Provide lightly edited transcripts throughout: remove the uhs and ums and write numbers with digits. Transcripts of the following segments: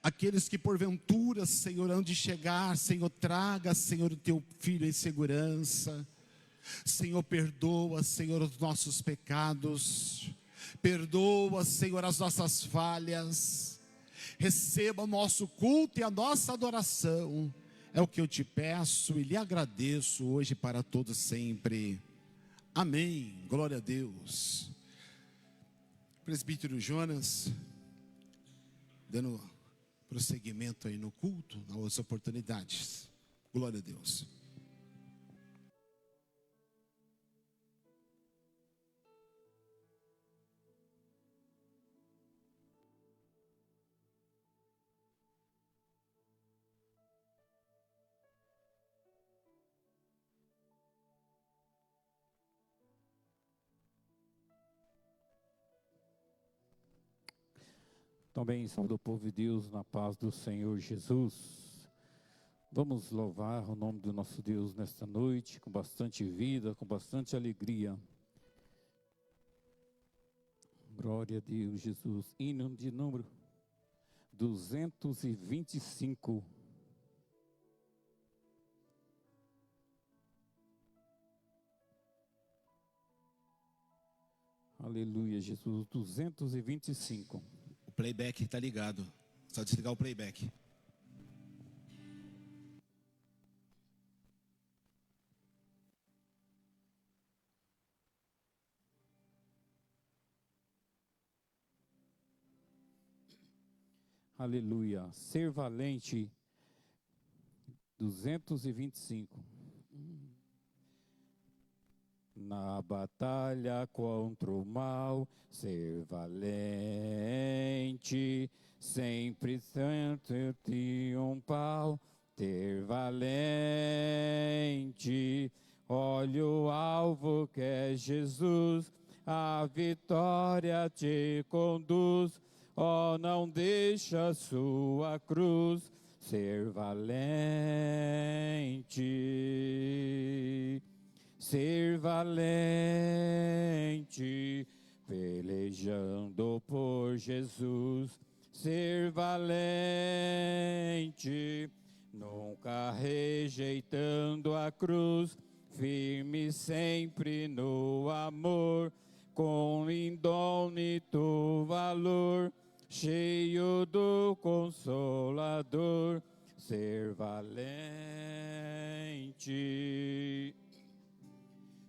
Aqueles que porventura, Senhor, hão de chegar, Senhor, traga, Senhor, o teu filho em segurança. Senhor, perdoa, Senhor, os nossos pecados. Perdoa, Senhor, as nossas falhas. Receba o nosso culto e a nossa adoração. É o que eu te peço e lhe agradeço hoje para todos sempre. Amém. Glória a Deus. Presbítero Jonas, dando prosseguimento aí no culto, nas outras oportunidades. Glória a Deus. Também saúde o povo de Deus na paz do Senhor Jesus. Vamos louvar o nome do nosso Deus nesta noite, com bastante vida, com bastante alegria. Glória a Deus, Jesus. Hino de número 225. Aleluia, Jesus. 225. O playback está ligado. Só desligar o playback. Aleluia. Ser valente. 225. Na batalha contra o mal, ser valente, sempre santo triunfal, ter valente, olha o alvo que é Jesus, a vitória te conduz, ó, não deixa sua cruz, ser valente. Ser valente, pelejando por Jesus. Ser valente, nunca rejeitando a cruz. Firme sempre no amor, com indômito valor. Cheio do Consolador. Ser valente.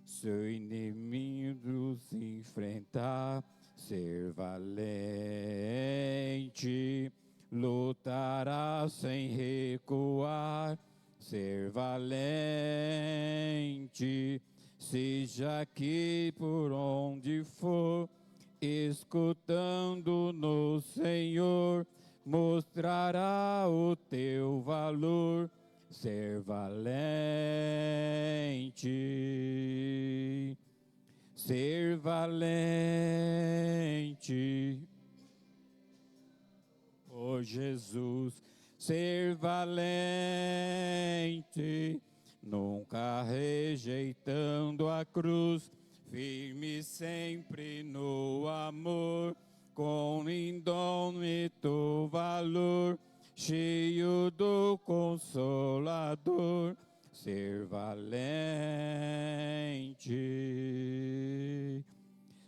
Seu inimigo se enfrentar, ser valente, lutará sem recuar, ser valente, seja aqui por onde for, escutando no Senhor, mostrará o teu valor. Ser valente, ser valente, oh Jesus, ser valente, nunca rejeitando a cruz, firme sempre no amor, com indômito valor. Cheio do Consolador, ser valente.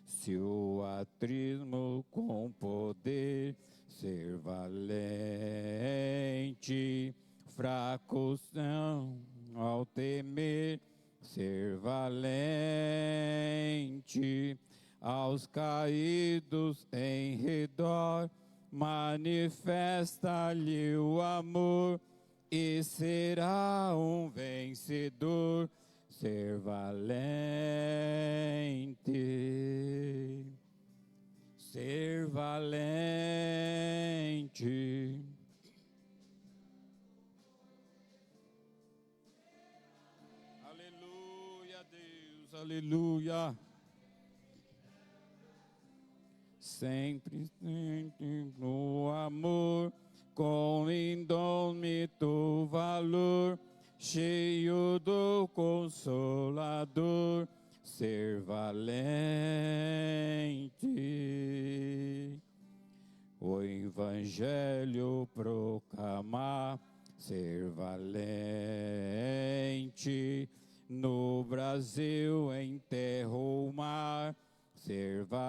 Se o atrismo com poder, ser valente. Fracos não ao temer, ser valente. Aos caídos em redor, manifesta-lhe o amor e será um vencedor, ser valente, ser valente. Aleluia, Deus, aleluia. Sempre no amor, com indômito valor, cheio do Consolador, ser valente. o evangelho proclamar, ser valente. No Brasil, em terra ou mar, ser valente.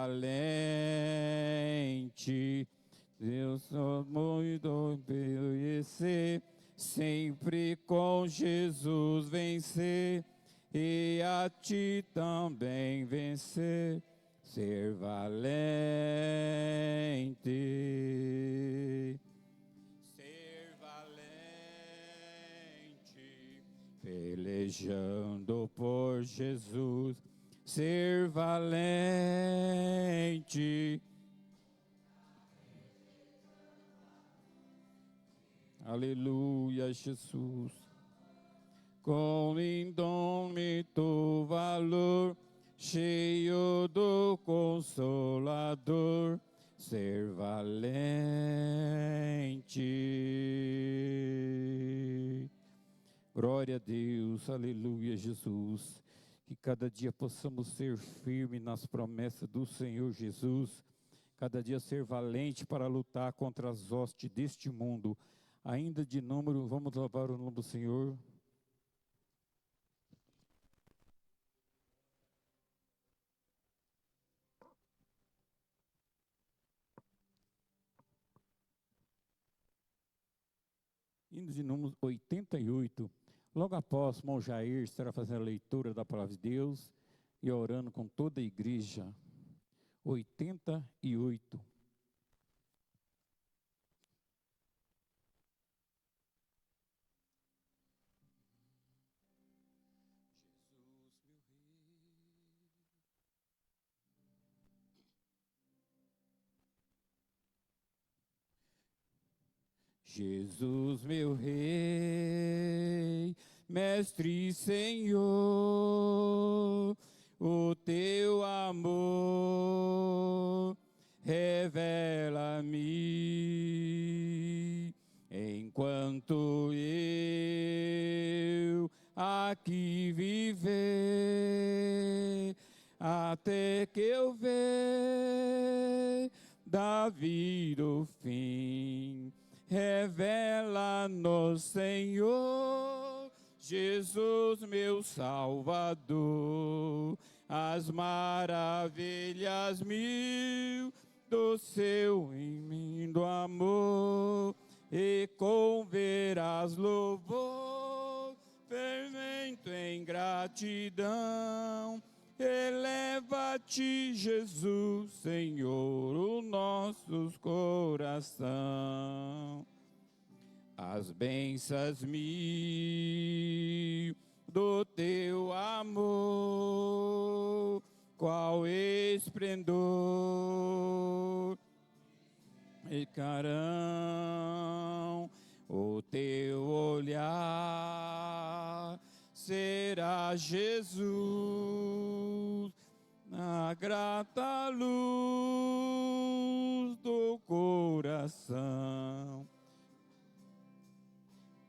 Deus só muito obedecer, sempre com Jesus vencer, e a ti também vencer, ser valente. Ser valente, pelejando por Jesus, ser valente. Aleluia, Jesus. Com indômito valor, cheio do Consolador, ser valente. Glória a Deus, aleluia, Jesus. Que cada dia possamos ser firmes nas promessas do Senhor Jesus, cada dia ser valente para lutar contra as hostes deste mundo. Ainda de número, vamos louvar o nome do Senhor. Hino de número 88. Logo após, irmão Jair estará fazendo a leitura da palavra de Deus e orando com toda a igreja. 88. Jesus, meu Rei, Mestre e Senhor, o teu amor revela-me, enquanto eu aqui viver, até que eu ver da vida o fim. Revela-nos, Senhor, Jesus, meu Salvador, as maravilhas mil do seu imenso amor, e converás louvor fervente em gratidão. Eleva-te, Jesus, Senhor, o nossos coração. As bênçãos mil do teu amor, qual esplendor, ficarão o teu olhar. Será Jesus na grata luz do coração.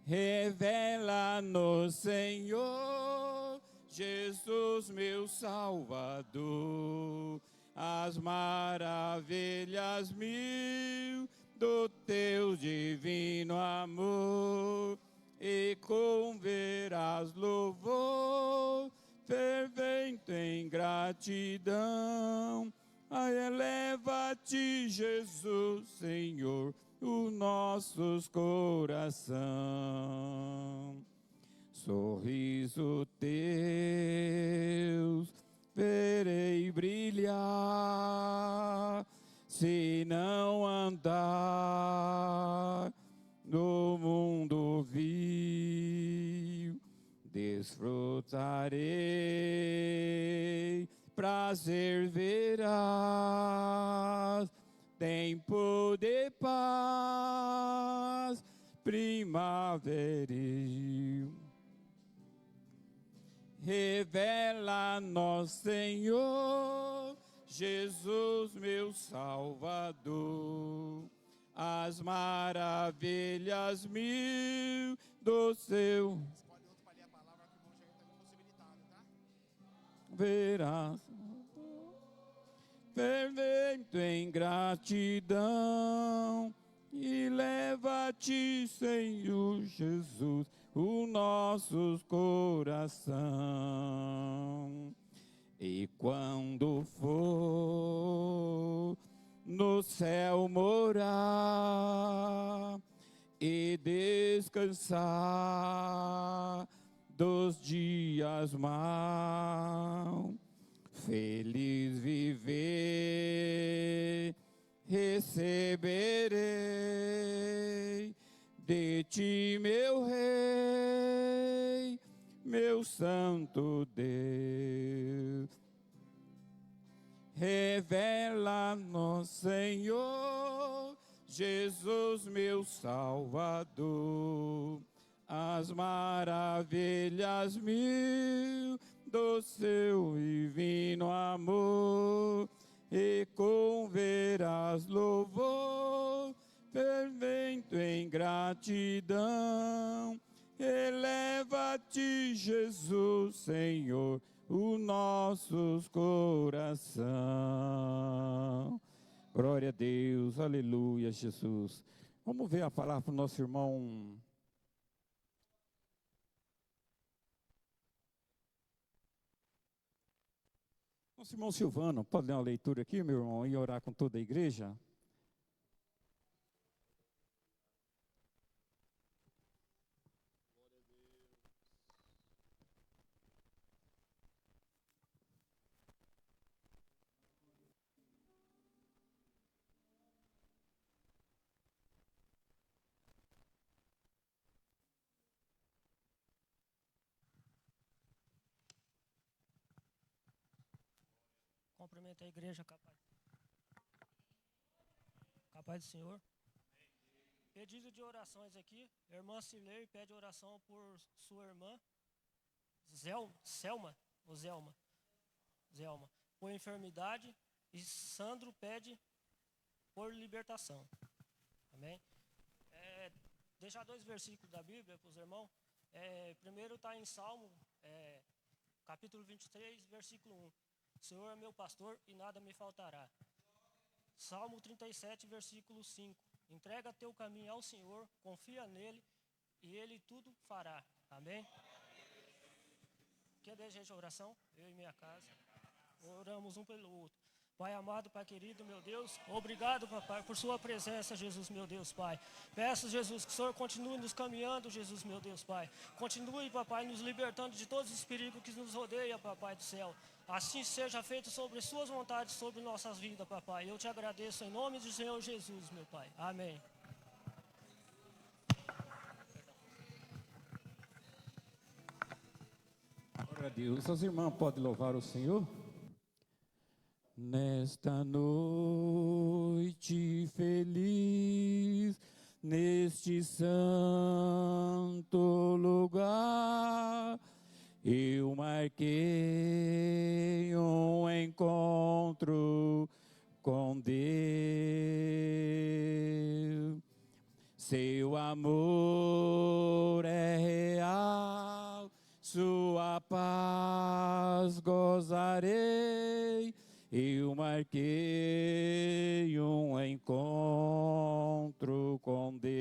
Revela-nos, Senhor, Jesus, meu Salvador, as maravilhas mil do teu divino amor, e converás louvor fervente em gratidão. Ai, eleva-te, Jesus, Senhor, os nossos coração. Sorriso teus verei brilhar, se não andar no mundo vil, desfrutarei, prazer verás, tempo de paz primaveril. Revela-nos, Senhor, Jesus, meu Salvador, as maravilhas mil do seu. Escolhe outro para ler a palavra que o irmão Jair está impossibilitado, tá? Verás fervente em gratidão, e leva-te, Senhor Jesus, o nosso coração. E quando for no céu morar e descansar dos dias maus, feliz viver receberei de ti, meu Rei, meu Santo Deus. Revela-nos, Senhor, Jesus, meu Salvador, as maravilhas mil do seu divino amor, e converás louvor fervente em gratidão. Eleva-te, Jesus, Senhor, o nosso coração. Glória a Deus, aleluia, Jesus. Vamos ver a palavra para o nosso irmão. Nosso irmão Silvano, pode ler uma leitura aqui, meu irmão, e orar com toda a igreja? Cumprimento a igreja, capaz. Capaz do Senhor. Pedido de orações aqui. A irmã Cilei pede oração por sua irmã Selma, ou Zelma. Zelma, por enfermidade. E Sandro pede por libertação. Amém? Deixar 2 versículos da Bíblia para os irmãos. Primeiro está em Salmo, capítulo 23, versículo 1. O Senhor é meu pastor e nada me faltará. Salmo 37, versículo 5. Entrega teu caminho ao Senhor, confia nele e ele tudo fará. Amém? Quer desejar oração? Eu e minha casa. Oramos um pelo outro. Pai amado, Pai querido, meu Deus, obrigado, papai, por sua presença, Jesus, meu Deus, Pai. Peço, Jesus, que o Senhor continue nos caminhando, Jesus, meu Deus, Pai. Continue, papai, nos libertando de todos os perigos que nos rodeiam, papai do céu. Assim seja feito sobre suas vontades, sobre nossas vidas, papai. Eu te agradeço em nome do Senhor Jesus, meu Pai. Amém. Glória a Deus. As irmãs podem louvar o Senhor? Nesta noite feliz, neste santo lugar, eu marquei um encontro com Deus. Seu amor é real, sua paz gozarei. Eu marquei um encontro com Deus.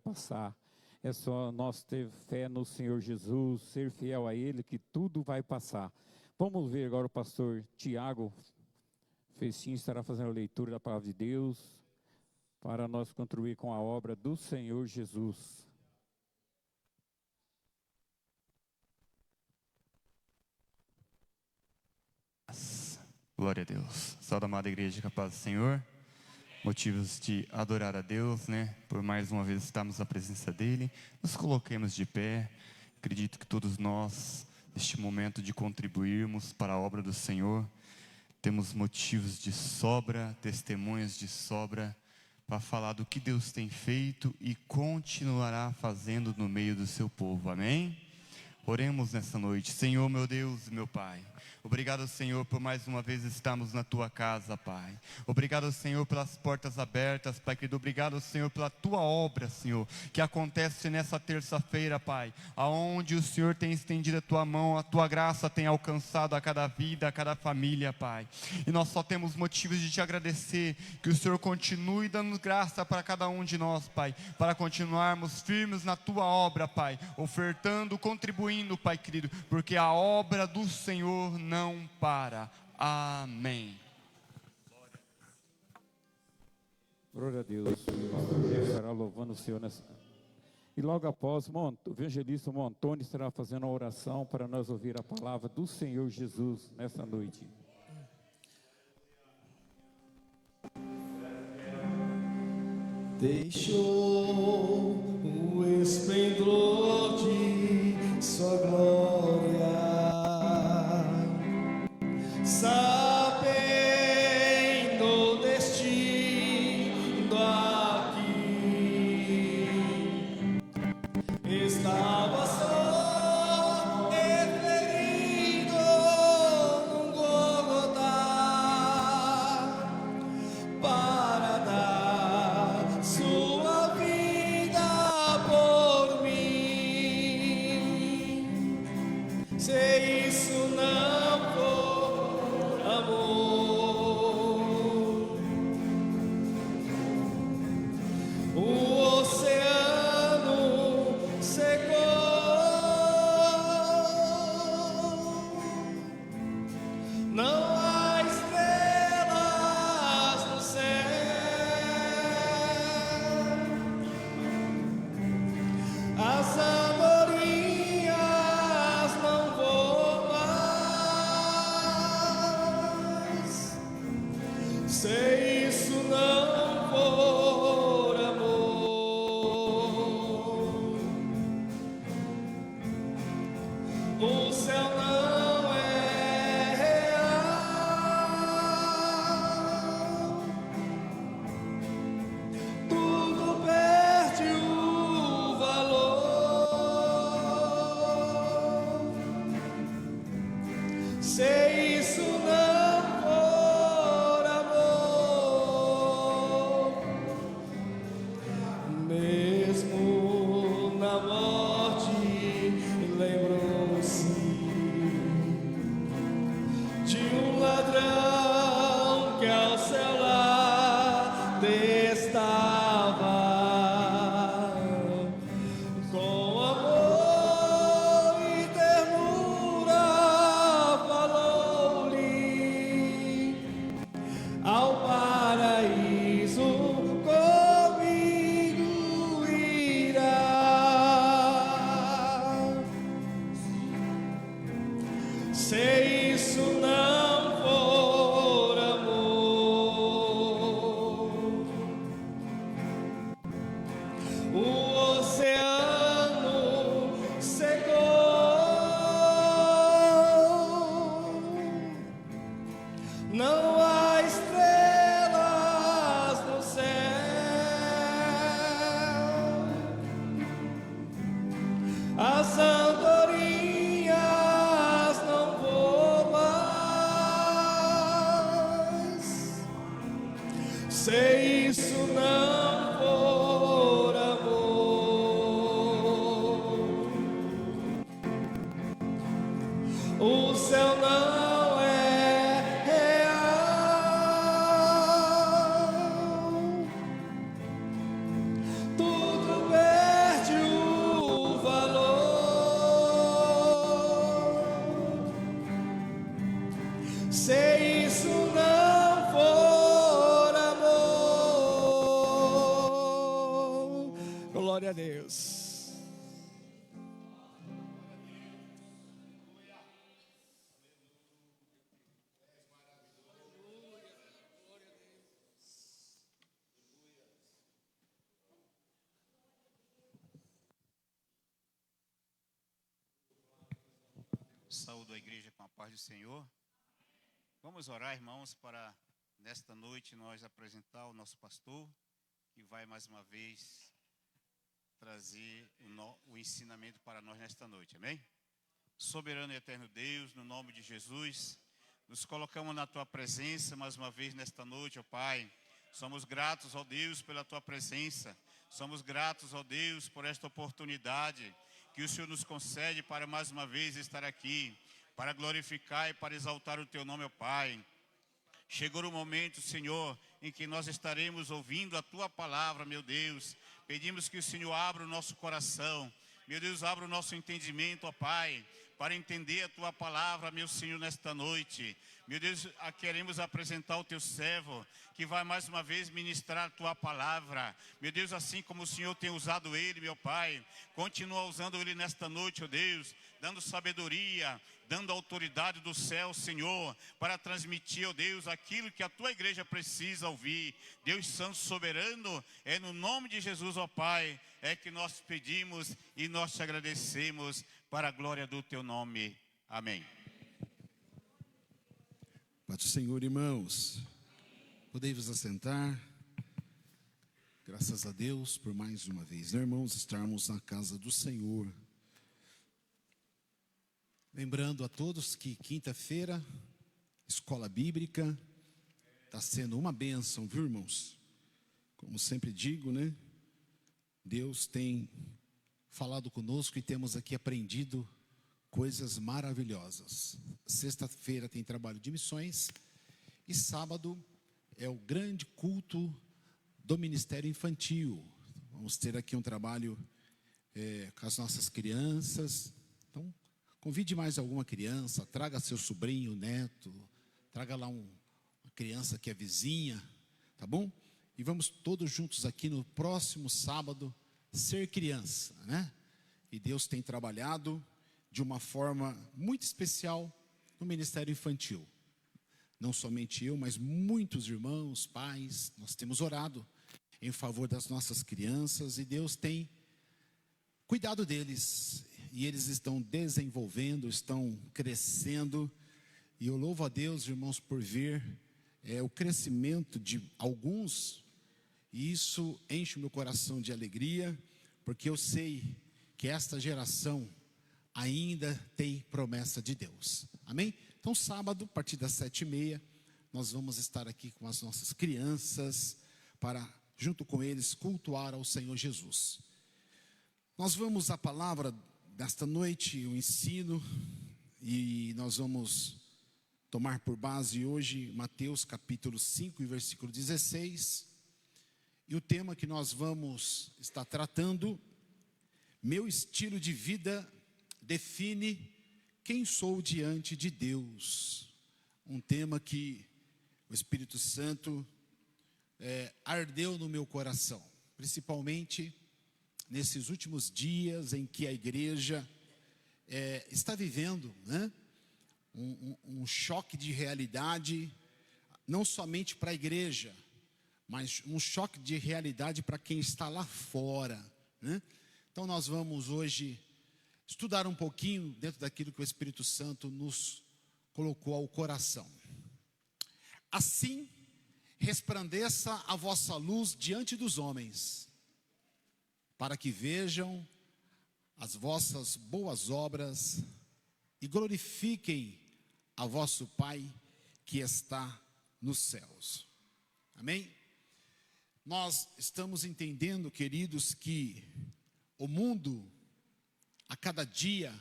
passar. É só nós ter fé no Senhor Jesus, ser fiel a Ele, que tudo vai passar. Vamos ver agora o pastor Tiago Festim estará fazendo a leitura da palavra de Deus para nós contribuir com a obra do Senhor Jesus. Glória a Deus. Salve, amada igreja, com a paz do Senhor. Motivos de adorar a Deus, né? Por mais uma vez estarmos na presença dEle. Nos coloquemos de pé. Acredito que todos nós, neste momento de contribuirmos para a obra do Senhor, temos motivos de sobra, testemunhas de sobra, para falar do que Deus tem feito e continuará fazendo no meio do seu povo. Amém? Oremos nessa noite. Senhor, meu Deus e meu Pai, obrigado, Senhor, por mais uma vez estarmos na Tua casa, Pai. Obrigado, Senhor, pelas portas abertas, Pai querido. Obrigado, Senhor, pela Tua obra, Senhor, que acontece nessa terça-feira, Pai, aonde o Senhor tem estendido a Tua mão, a Tua graça tem alcançado a cada vida, a cada família, Pai. E nós só temos motivos de Te agradecer, que o Senhor continue dando graça para cada um de nós, Pai, para continuarmos firmes na Tua obra, Pai, ofertando, contribuindo, Pai querido, porque a obra do Senhor não para. Amém. Glória a Deus. O pastor Jeff estará louvando o Senhor nessa. E logo após, o evangelista Montônio estará fazendo a oração para nós ouvir a palavra do Senhor Jesus nessa noite. Deixou o esplendor de sua glória, sabendo destino aqui, estava só referido num Gólgota para dar sua vida por mim. Se isso não for amor, o oceano secou, não há estrelas no céu, as andorinhas não voam mais, se isso não for amor, o céu não é real, tudo perde o valor, se isso não for amor, mesmo na morte lembrou-se de um ladrão que ao seu lado estava, com amor e ternura falou-lhe, ao paraíso comigo irá, se isso não for amor, o oceano secou, não há estrelas no céu, as andorinhas não voam mais, se isso não for amor, o céu não é real, tudo bem. Saúdo a igreja com a paz do Senhor. Vamos orar, irmãos, para nesta noite nós apresentar o nosso pastor, que vai mais uma vez trazer o ensinamento para nós nesta noite, amém? Soberano e eterno Deus, no nome de Jesus, nos colocamos na Tua presença mais uma vez nesta noite, ó Pai. Somos gratos, ó Deus, pela Tua presença. Somos gratos, ó Deus, por esta oportunidade que o Senhor nos concede para mais uma vez estar aqui, para glorificar e para exaltar o Teu nome, ó Pai. Chegou o momento, Senhor, em que nós estaremos ouvindo a Tua palavra, meu Deus. Pedimos que o Senhor abra o nosso coração, meu Deus, abra o nosso entendimento, ó Pai, para entender a Tua palavra, meu Senhor, nesta noite. Meu Deus, queremos apresentar o Teu servo, que vai mais uma vez ministrar a Tua palavra. Meu Deus, assim como o Senhor tem usado ele, meu Pai, continua usando ele nesta noite, ó Deus, dando sabedoria, dando autoridade do céu, Senhor, para transmitir, ó Deus, aquilo que a Tua igreja precisa ouvir. Deus Santo Soberano, é no nome de Jesus, ó Pai, é que nós pedimos e nós te agradecemos para a glória do Teu nome. Amém. Paz do Senhor, irmãos. Podei vos assentar. Graças a Deus por mais uma vez, né, irmãos, estarmos na casa do Senhor. Lembrando a todos que quinta-feira, escola bíblica, está sendo uma bênção, viu, irmãos? Como sempre digo, né? Deus tem falado conosco e temos aqui aprendido coisas maravilhosas. Sexta-feira tem trabalho de missões e sábado é o grande culto do Ministério Infantil. Vamos ter aqui um trabalho com as nossas crianças. Então, convide mais alguma criança, traga seu sobrinho, neto, traga lá uma criança que é vizinha, tá bom? E vamos todos juntos aqui no próximo sábado ser criança, né? E Deus tem trabalhado de uma forma muito especial no Ministério Infantil. Não somente eu, mas muitos irmãos, pais, nós temos orado em favor das nossas crianças e Deus tem cuidado deles. E eles estão desenvolvendo, estão crescendo. E eu louvo a Deus, irmãos, por ver o crescimento de alguns. E isso enche o meu coração de alegria, porque eu sei que esta geração ainda tem promessa de Deus. Amém? Então, sábado, a partir das 7h30, nós vamos estar aqui com as nossas crianças para, junto com eles, cultuar ao Senhor Jesus. Nós vamos à palavra desta noite, o ensino, e nós vamos tomar por base hoje Mateus capítulo 5, versículo 16. E o tema que nós vamos estar tratando, meu estilo de vida define quem sou diante de Deus. Um tema que o Espírito Santo ardeu no meu coração, principalmente nesses últimos dias em que a igreja está vivendo, né, um choque de realidade, não somente para a igreja, mas um choque de realidade para quem está lá fora, né? Então nós vamos hoje estudar um pouquinho dentro daquilo que o Espírito Santo nos colocou ao coração. Assim, resplandeça a vossa luz diante dos homens, para que vejam as vossas boas obras e glorifiquem a vosso Pai que está nos céus. Amém? Nós estamos entendendo, queridos, que o mundo a cada dia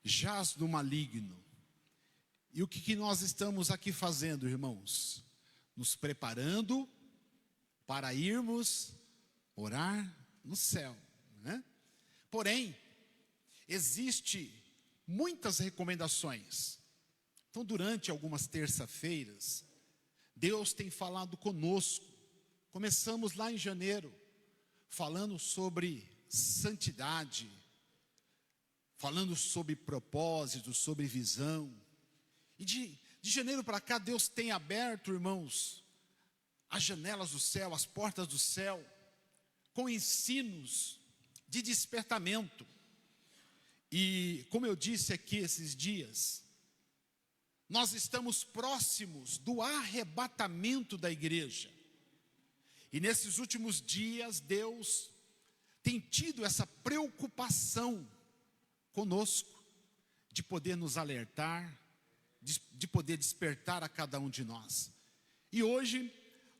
jaz no maligno. E o que nós estamos aqui fazendo, irmãos? Nos preparando para irmos orar no céu, né? Porém, existe muitas recomendações. Então, durante algumas terça-feiras, Deus tem falado conosco. Começamos lá em janeiro, falando sobre santidade, falando sobre propósito, sobre visão. E de janeiro para cá, Deus tem aberto, irmãos, as janelas do céu, as portas do céu, com ensinos de despertamento. E como eu disse aqui esses dias, nós estamos próximos do arrebatamento da igreja. E nesses últimos dias, Deus tem tido essa preocupação conosco, de poder nos alertar, de poder despertar a cada um de nós. E hoje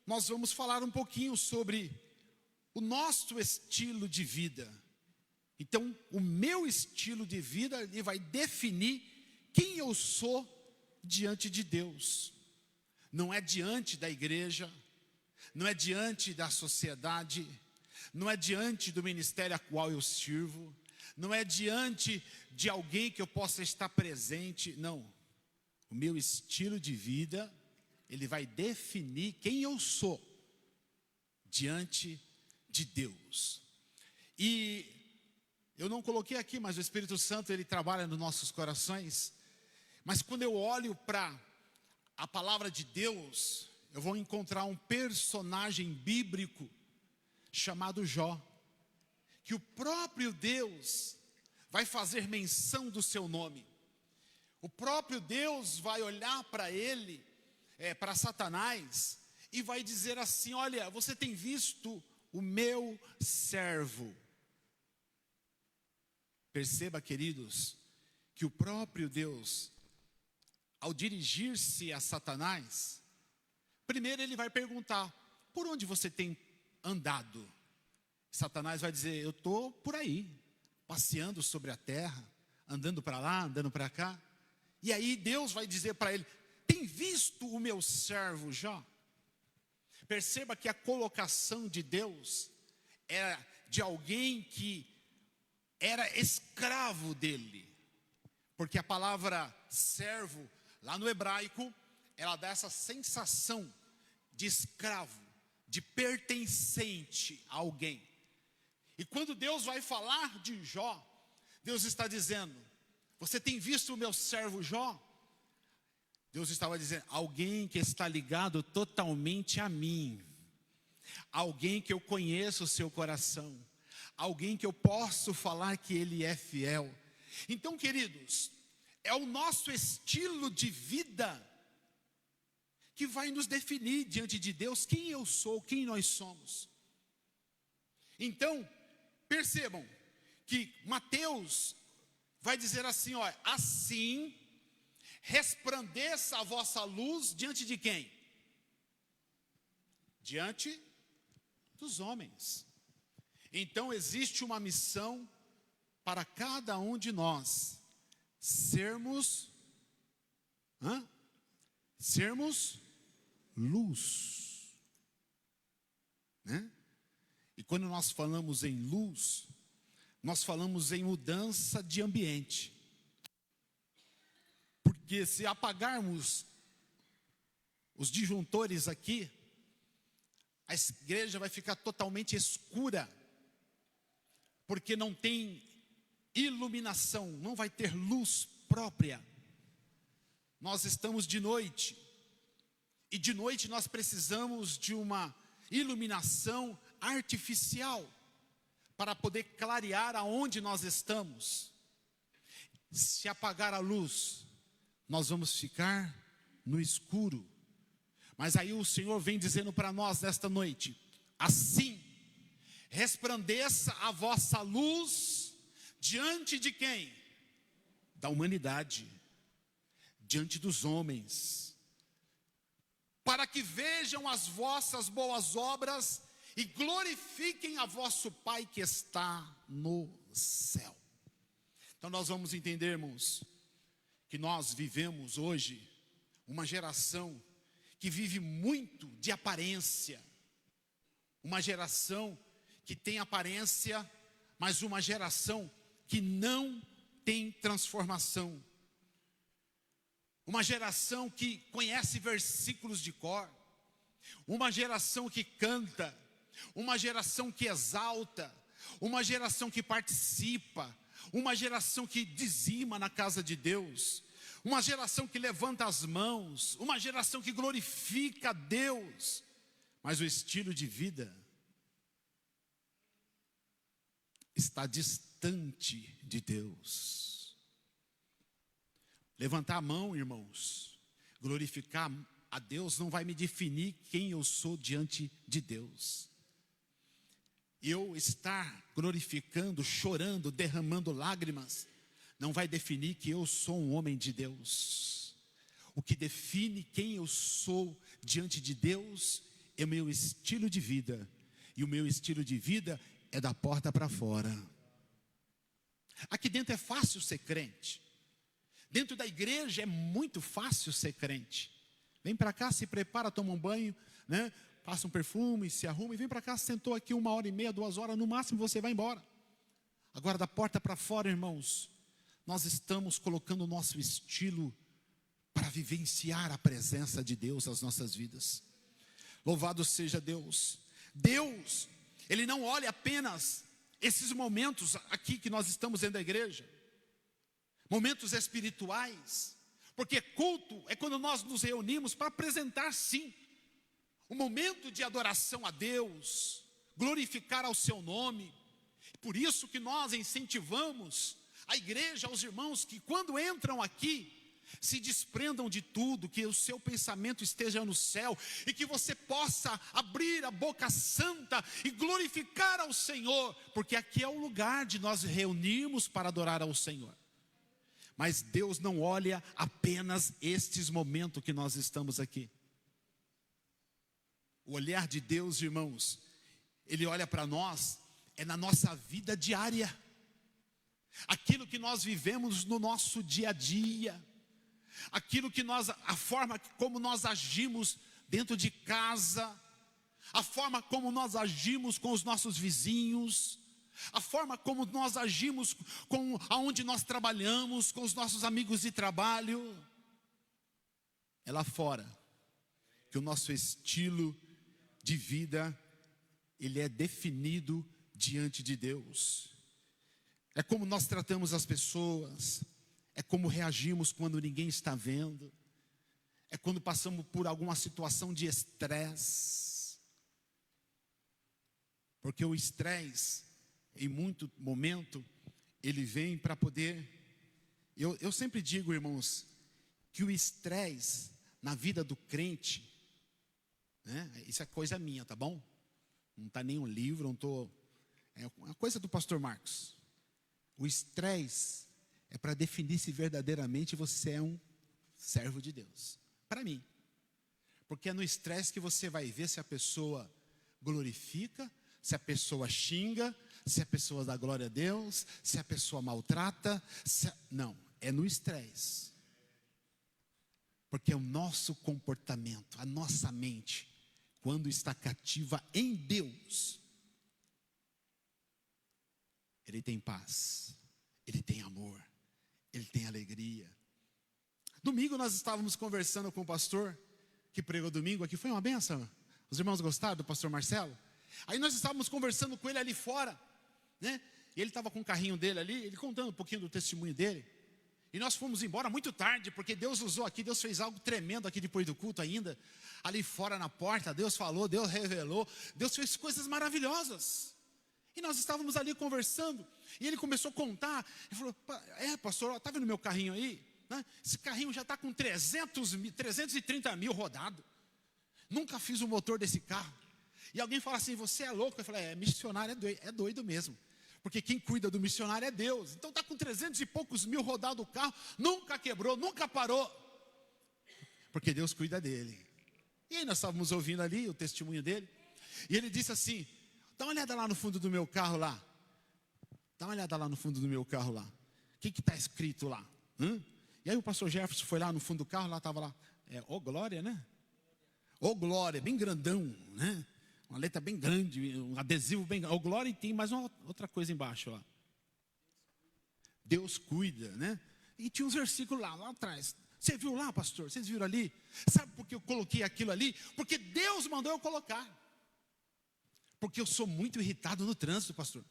nós vamos falar um pouquinho sobre o nosso estilo de vida. Então, o meu estilo de vida, ele vai definir quem eu sou diante de Deus. Não é diante da igreja, não é diante da sociedade, não é diante do ministério a qual eu sirvo, não é diante de alguém que eu possa estar presente, não. O meu estilo de vida, ele vai definir quem eu sou diante de Deus. E eu não coloquei aqui, mas o Espírito Santo, ele trabalha nos nossos corações. Mas quando eu olho para a palavra de Deus, eu vou encontrar um personagem bíblico chamado Jó, que o próprio Deus vai fazer menção do seu nome. O próprio Deus vai olhar para ele, para Satanás, e vai dizer assim: olha, você tem visto o meu servo. Perceba, queridos, que o próprio Deus, ao dirigir-se a Satanás, primeiro ele vai perguntar: por onde você tem andado? Satanás vai dizer: eu estou por aí, passeando sobre a terra, andando para lá, andando para cá. E aí Deus vai dizer para ele: tem visto o meu servo Jó? Perceba que a colocação de Deus era de alguém que era escravo dele. Porque a palavra servo, lá no hebraico, ela dá essa sensação de escravo, de pertencente a alguém. E quando Deus vai falar de Jó, Deus está dizendo: você tem visto o meu servo Jó? Deus estava dizendo: alguém que está ligado totalmente a mim, alguém que eu conheço o seu coração, alguém que eu posso falar que ele é fiel. Então, queridos, é o nosso estilo de vida que vai nos definir diante de Deus quem eu sou, quem nós somos. Então, percebam que Mateus vai dizer assim: ó, assim resplandeça a vossa luz diante de quem? Diante dos homens. Então existe uma missão para cada um de nós, sermos luz, né? E quando nós falamos em luz, nós falamos em mudança de ambiente. Porque se apagarmos os disjuntores aqui, a igreja vai ficar totalmente escura, porque não tem iluminação, não vai ter luz própria. Nós estamos de noite, e de noite nós precisamos de uma iluminação artificial para poder clarear aonde nós estamos. Se apagar a luz, nós vamos ficar no escuro. Mas aí o Senhor vem dizendo para nós nesta noite: assim resplandeça a vossa luz diante de quem? Da humanidade, diante dos homens, para que vejam as vossas boas obras e glorifiquem a vosso Pai que está no céu. Então nós vamos entender, irmãos, que nós vivemos hoje uma geração que vive muito de aparência, uma geração que tem aparência, mas uma geração que não tem transformação, uma geração que conhece versículos de cor, uma geração que canta, uma geração que exalta, uma geração que participa, uma geração que dizima na casa de Deus, uma geração que levanta as mãos, uma geração que glorifica a Deus, mas o estilo de vida está distante de Deus. Levantar a mão, irmãos, glorificar a Deus não vai me definir quem eu sou diante de Deus. Eu estar glorificando, chorando, derramando lágrimas, não vai definir que eu sou um homem de Deus. O que define quem eu sou diante de Deus é o meu estilo de vida. E o meu estilo de vida é da porta para fora. Aqui dentro é fácil ser crente. Dentro da igreja é muito fácil ser crente. Vem para cá, se prepara, toma um banho, né? Passa um perfume, se arruma e vem para cá, sentou aqui 1h30, 2 horas, no máximo você vai embora. Agora da porta para fora, irmãos, nós estamos colocando o nosso estilo para vivenciar a presença de Deus nas nossas vidas. Louvado seja Deus. Deus, Ele não olha apenas esses momentos aqui que nós estamos dentro da igreja, momentos espirituais, porque culto é quando nós nos reunimos para apresentar sim, um momento de adoração a Deus, glorificar ao seu nome. Por isso que nós incentivamos a igreja, aos irmãos que quando entram aqui, se desprendam de tudo, que o seu pensamento esteja no céu e que você possa abrir a boca santa e glorificar ao Senhor, porque aqui é o lugar de nós reunirmos para adorar ao Senhor. Mas Deus não olha apenas estes momentos que nós estamos aqui. O olhar de Deus, irmãos, Ele olha para nós, é na nossa vida diária, aquilo que nós vivemos no nosso dia a dia, aquilo que nós, a forma como nós agimos dentro de casa, a forma como nós agimos com os nossos vizinhos, a forma como nós agimos com aonde nós trabalhamos, com os nossos amigos de trabalho. É lá fora que o nosso estilo de vida, ele é definido diante de Deus. É como nós tratamos as pessoas, é como reagimos quando ninguém está vendo, é quando passamos por alguma situação de estresse. Porque o estresse, em muito momento, ele vem para poder... Eu sempre digo, irmãos, que o estresse na vida do crente, né, isso é coisa minha, tá bom? Não está nem um livro, não estou... É uma coisa do pastor Marcos. O estresse é para definir se verdadeiramente você é um servo de Deus. Para mim. Porque é no estresse que você vai ver se a pessoa glorifica, se a pessoa xinga, se a pessoa dá glória a Deus, se a pessoa maltrata. Não, é no estresse. Porque é o nosso comportamento, a nossa mente, quando está cativa em Deus, Ele tem paz, Ele tem amor, Ele tem alegria. Domingo nós estávamos conversando com o pastor que pregou domingo aqui, foi uma benção. Os irmãos gostaram do pastor Marcelo? Aí nós estávamos conversando com ele ali fora, né? E ele estava com o carrinho dele ali, ele contando um pouquinho do testemunho dele. E nós fomos embora muito tarde, porque Deus usou aqui, Deus fez algo tremendo aqui depois do culto ainda. Ali fora na porta, Deus falou, Deus revelou, Deus fez coisas maravilhosas. E nós estávamos ali conversando, e ele começou a contar, ele falou, pastor, está vendo meu carrinho aí? Né? Esse carrinho já está com 330 mil rodado. Nunca fiz o motor desse carro. E alguém fala assim, você é louco? Eu falei, missionário é doido mesmo. Porque quem cuida do missionário é Deus. Então está com 300 e poucos mil rodado o carro, nunca quebrou, nunca parou. Porque Deus cuida dele. E aí nós estávamos ouvindo ali o testemunho dele. E ele disse assim, dá uma olhada lá no fundo do meu carro lá. Dá uma olhada lá no fundo do meu carro lá. O que está escrito lá? E aí o pastor Jefferson foi lá no fundo do carro, lá estava lá, ô glória, né? Ô glória, bem grandão, né? Uma letra bem grande, um adesivo bem grande. Ô glória, e tem mais uma outra coisa embaixo lá. Deus cuida, né? E tinha uns versículos lá atrás. Você viu lá, pastor? Vocês viram ali? Sabe por que eu coloquei aquilo ali? Porque Deus mandou eu colocar. Porque eu sou muito irritado no trânsito, pastor.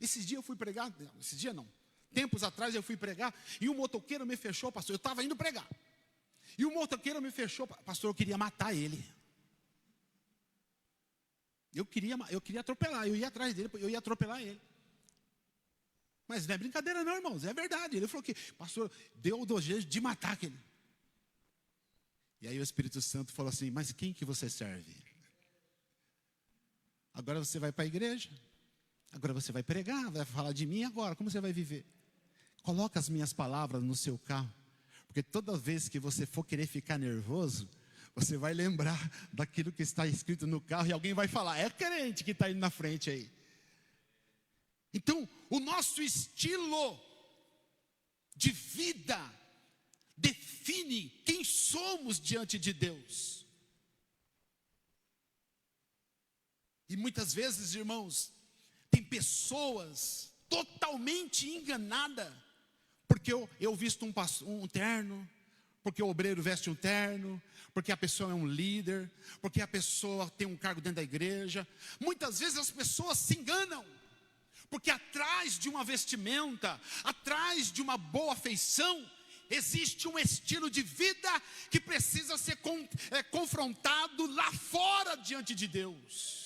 Esses dias eu fui pregar, esses dias não. Tempos atrás eu fui pregar e um motoqueiro me fechou, pastor. Eu estava indo pregar. E o motoqueiro me fechou, pastor, eu queria matar ele. Eu queria atropelar, eu ia atrás dele, eu ia atropelar ele. Mas não é brincadeira não, irmãos, é verdade. Ele falou que, pastor, deu o desejo de matar aquele. E aí o Espírito Santo falou assim, mas quem que você serve? Agora você vai para a igreja, agora você vai pregar, vai falar de mim agora, como você vai viver? Coloca as minhas palavras no seu carro, porque toda vez que você for querer ficar nervoso, você vai lembrar daquilo que está escrito no carro e alguém vai falar, é crente que está indo na frente aí. Então, o nosso estilo de vida define quem somos diante de Deus. E muitas vezes, irmãos, tem pessoas totalmente enganadas, porque eu visto um terno, porque o obreiro veste um terno, porque a pessoa é um líder, porque a pessoa tem um cargo dentro da igreja. Muitas vezes as pessoas se enganam, porque atrás de uma vestimenta, atrás de uma boa feição, existe um estilo de vida que precisa ser confrontado lá fora diante de Deus.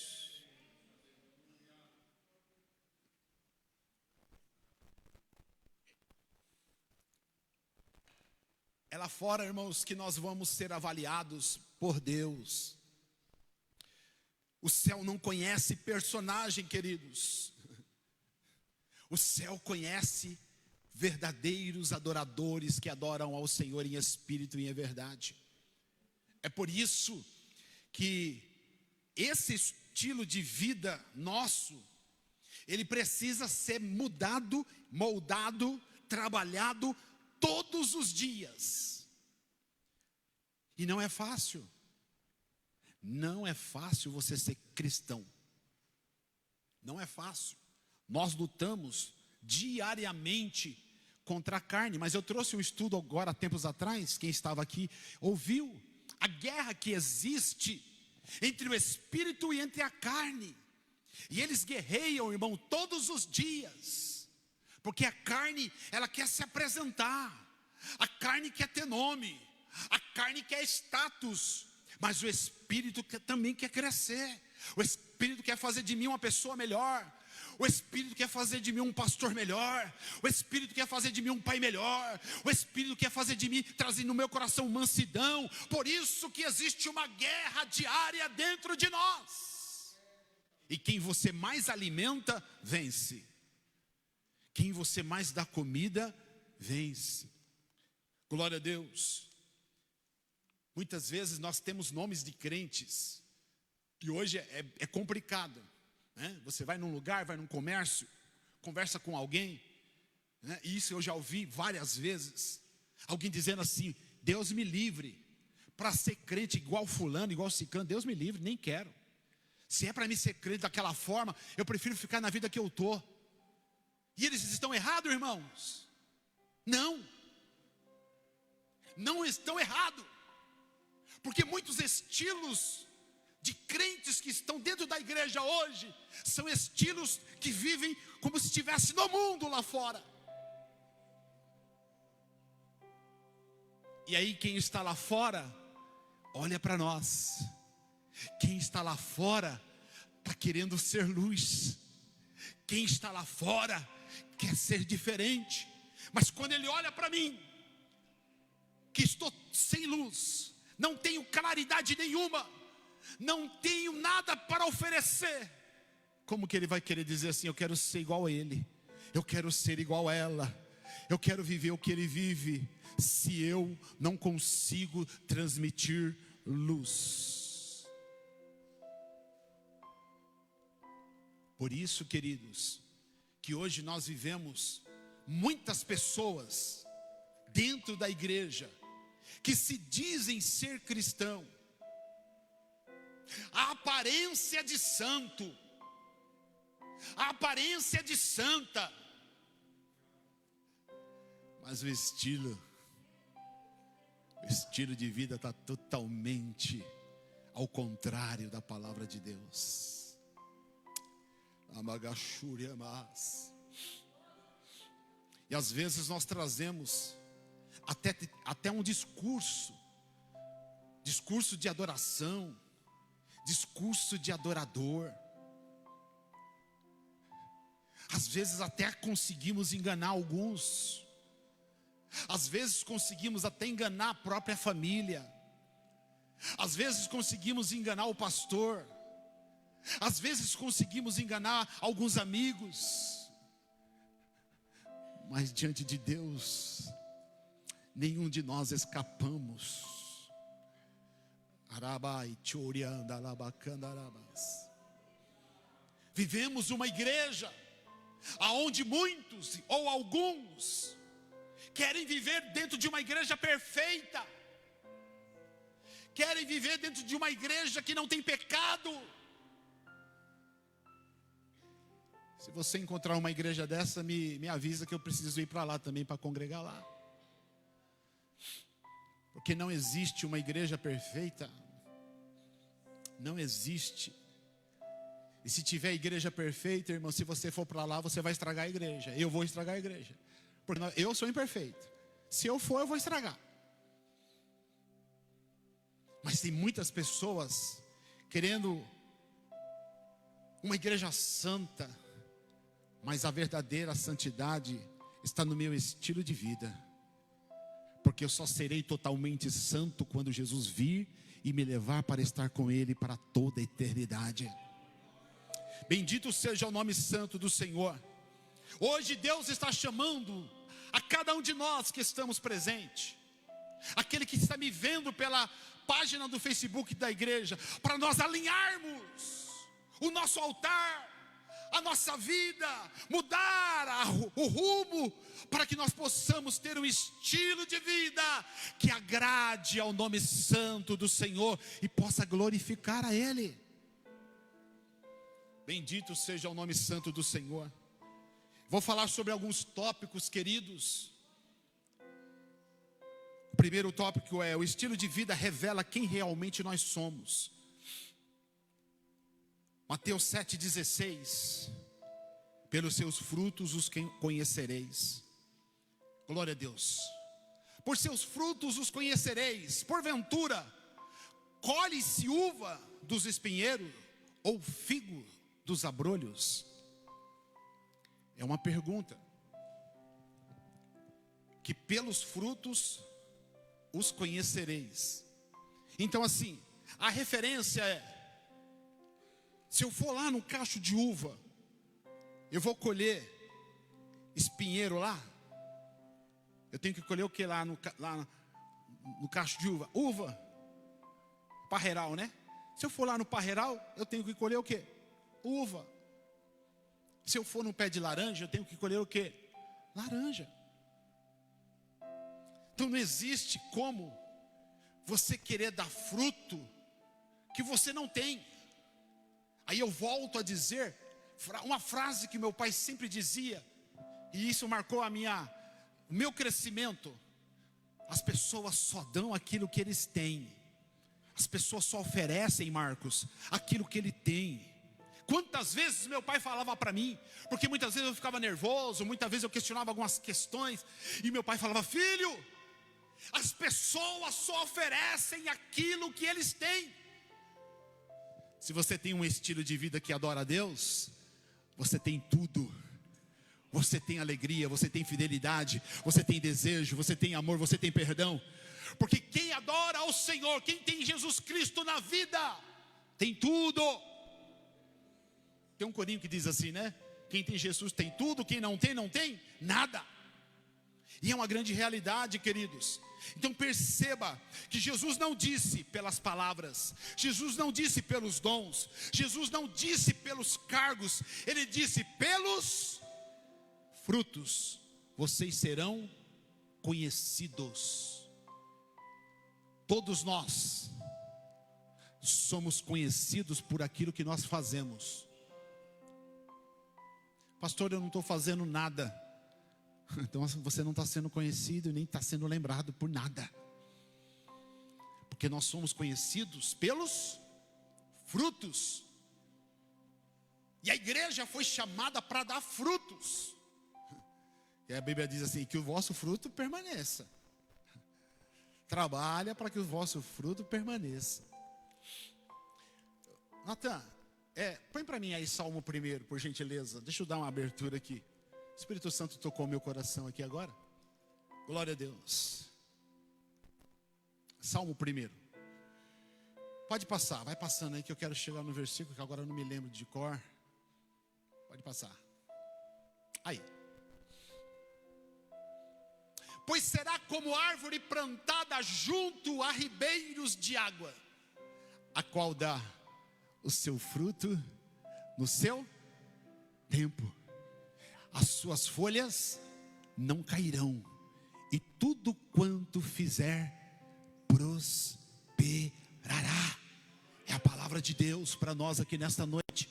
É lá fora, irmãos, que nós vamos ser avaliados por Deus. O céu não conhece personagem, queridos. O céu conhece verdadeiros adoradores que adoram ao Senhor em espírito e em verdade. É por isso que esse estilo de vida nosso, ele precisa ser mudado, moldado, trabalhado todos os dias. E não é fácil. Não é fácil você ser cristão. Não é fácil. Nós lutamos diariamente contra a carne. Mas eu trouxe um estudo agora, há tempos atrás. Quem estava aqui ouviu a guerra que existe entre o espírito e entre a carne. E eles guerreiam, irmão, todos os dias. Porque a carne, ela quer se apresentar. A carne quer ter nome. A carne quer status. Mas o espírito também quer crescer. O espírito quer fazer de mim uma pessoa melhor. O espírito quer fazer de mim um pastor melhor. O espírito quer fazer de mim um pai melhor. O espírito quer fazer de mim, trazer no meu coração mansidão. Por isso que existe uma guerra diária dentro de nós. E quem você mais alimenta, vence. Quem você mais dá comida, vence. Glória a Deus. Muitas vezes nós temos nomes de crentes. E hoje é complicado, né? Você vai num lugar, vai num comércio, conversa com alguém, né? E isso eu já ouvi várias vezes. Alguém dizendo assim, Deus me livre. Para ser crente igual fulano, igual ciclano, Deus me livre, nem quero. Se é para mim ser crente daquela forma, eu prefiro ficar na vida que eu estou. E eles estão errados, irmãos? Não. Não estão errados. Porque muitos estilos de crentes que estão dentro da igreja hoje são estilos que vivem como se estivesse no mundo lá fora. E aí quem está lá fora, olha para nós. Quem está lá fora está querendo ser luz. Quem está lá fora quer ser diferente. Mas quando ele olha para mim, que estou sem luz, não tenho claridade nenhuma, não tenho nada para oferecer, como que ele vai querer dizer assim, eu quero ser igual a ele, eu quero ser igual a ela, eu quero viver o que ele vive, se eu não consigo transmitir luz? Por isso, queridos, que hoje nós vivemos muitas pessoas dentro da igreja que se dizem ser cristão, a aparência de santo, a aparência de santa, mas o estilo de vida está totalmente ao contrário da palavra de Deus. E às vezes nós trazemos até um discurso de adoração, discurso de adorador. Às vezes até conseguimos enganar alguns. Às vezes conseguimos até enganar a própria família. Às vezes conseguimos enganar o pastor. Às vezes conseguimos enganar alguns amigos. Mas diante de Deus, nenhum de nós escapamos. Vivemos uma igreja aonde muitos ou alguns querem viver dentro de uma igreja perfeita, querem viver dentro de uma igreja que não tem pecado. Se você encontrar uma igreja dessa, me avisa que eu preciso ir para lá também, para congregar lá. Porque não existe uma igreja perfeita. Não existe. E se tiver igreja perfeita, irmão, se você for para lá, você vai estragar a igreja. Eu vou estragar a igreja. Porque eu sou imperfeito. Se eu for, eu vou estragar. Mas tem muitas pessoas querendo uma igreja santa. Mas a verdadeira santidade está no meu estilo de vida. Porque eu só serei totalmente santo quando Jesus vir e me levar para estar com Ele para toda a eternidade. Bendito seja o nome santo do Senhor. Hoje Deus está chamando a cada um de nós que estamos presentes, aquele que está me vendo pela página do Facebook da igreja, para nós alinharmos o nosso altar, a nossa vida, mudar o rumo, para que nós possamos ter um estilo de vida que agrade ao nome santo do Senhor e possa glorificar a Ele. Bendito seja o nome santo do Senhor. Vou falar sobre alguns tópicos, queridos. O primeiro tópico é: o estilo de vida revela quem realmente nós somos. Mateus 7,16: pelos seus frutos os conhecereis. Glória a Deus. Por seus frutos os conhecereis. Porventura, colhe-se uva dos espinheiros ou figo dos abrolhos? É uma pergunta. Que pelos frutos os conhecereis. Então assim, a referência é: se eu for lá no cacho de uva, eu vou colher espinheiro lá? Eu tenho que colher o que lá no cacho de uva? Uva, parreiral, né? Se eu for lá no parreiral, eu tenho que colher o que? Uva. Se eu for no pé de laranja, eu tenho que colher o que? Laranja. Então não existe como você querer dar fruto que você não tem. Aí eu volto a dizer uma frase que meu pai sempre dizia, e isso marcou o meu crescimento: as pessoas só dão aquilo que eles têm. As pessoas só oferecem, Marcos, aquilo que ele tem. Quantas vezes meu pai falava para mim, porque muitas vezes eu ficava nervoso, muitas vezes eu questionava algumas questões, e meu pai falava: filho, as pessoas só oferecem aquilo que eles têm. Se você tem um estilo de vida que adora a Deus, você tem tudo. Você tem alegria, você tem fidelidade, você tem desejo, você tem amor, você tem perdão. Porque quem adora ao Senhor, quem tem Jesus Cristo na vida, tem tudo. Tem um corinho que diz assim, né? Quem tem Jesus tem tudo, quem não tem, não tem nada. E é uma grande realidade, queridos. Então perceba que Jesus não disse pelas palavras, Jesus não disse pelos dons, Jesus não disse pelos cargos, Ele disse: pelos frutos vocês serão conhecidos. Todos nós somos conhecidos por aquilo que nós fazemos. Pastor, eu não estou fazendo nada. Então você não está sendo conhecido e nem está sendo lembrado por nada. Porque nós somos conhecidos pelos frutos. E a igreja foi chamada para dar frutos. E a Bíblia diz assim: que o vosso fruto permaneça. Trabalha para que o vosso fruto permaneça. Natan, põe para mim aí Salmo 1, por gentileza. Deixa eu dar uma abertura aqui. O Espírito Santo tocou meu coração aqui agora. Glória a Deus. Salmo 1. Pode passar, vai passando aí que eu quero chegar no versículo que agora eu não me lembro de cor. Pode passar. Aí. Pois será como árvore plantada junto a ribeiros de água, a qual dá o seu fruto no seu tempo. As suas folhas não cairão, e tudo quanto fizer prosperará. É a palavra de Deus para nós aqui nesta noite.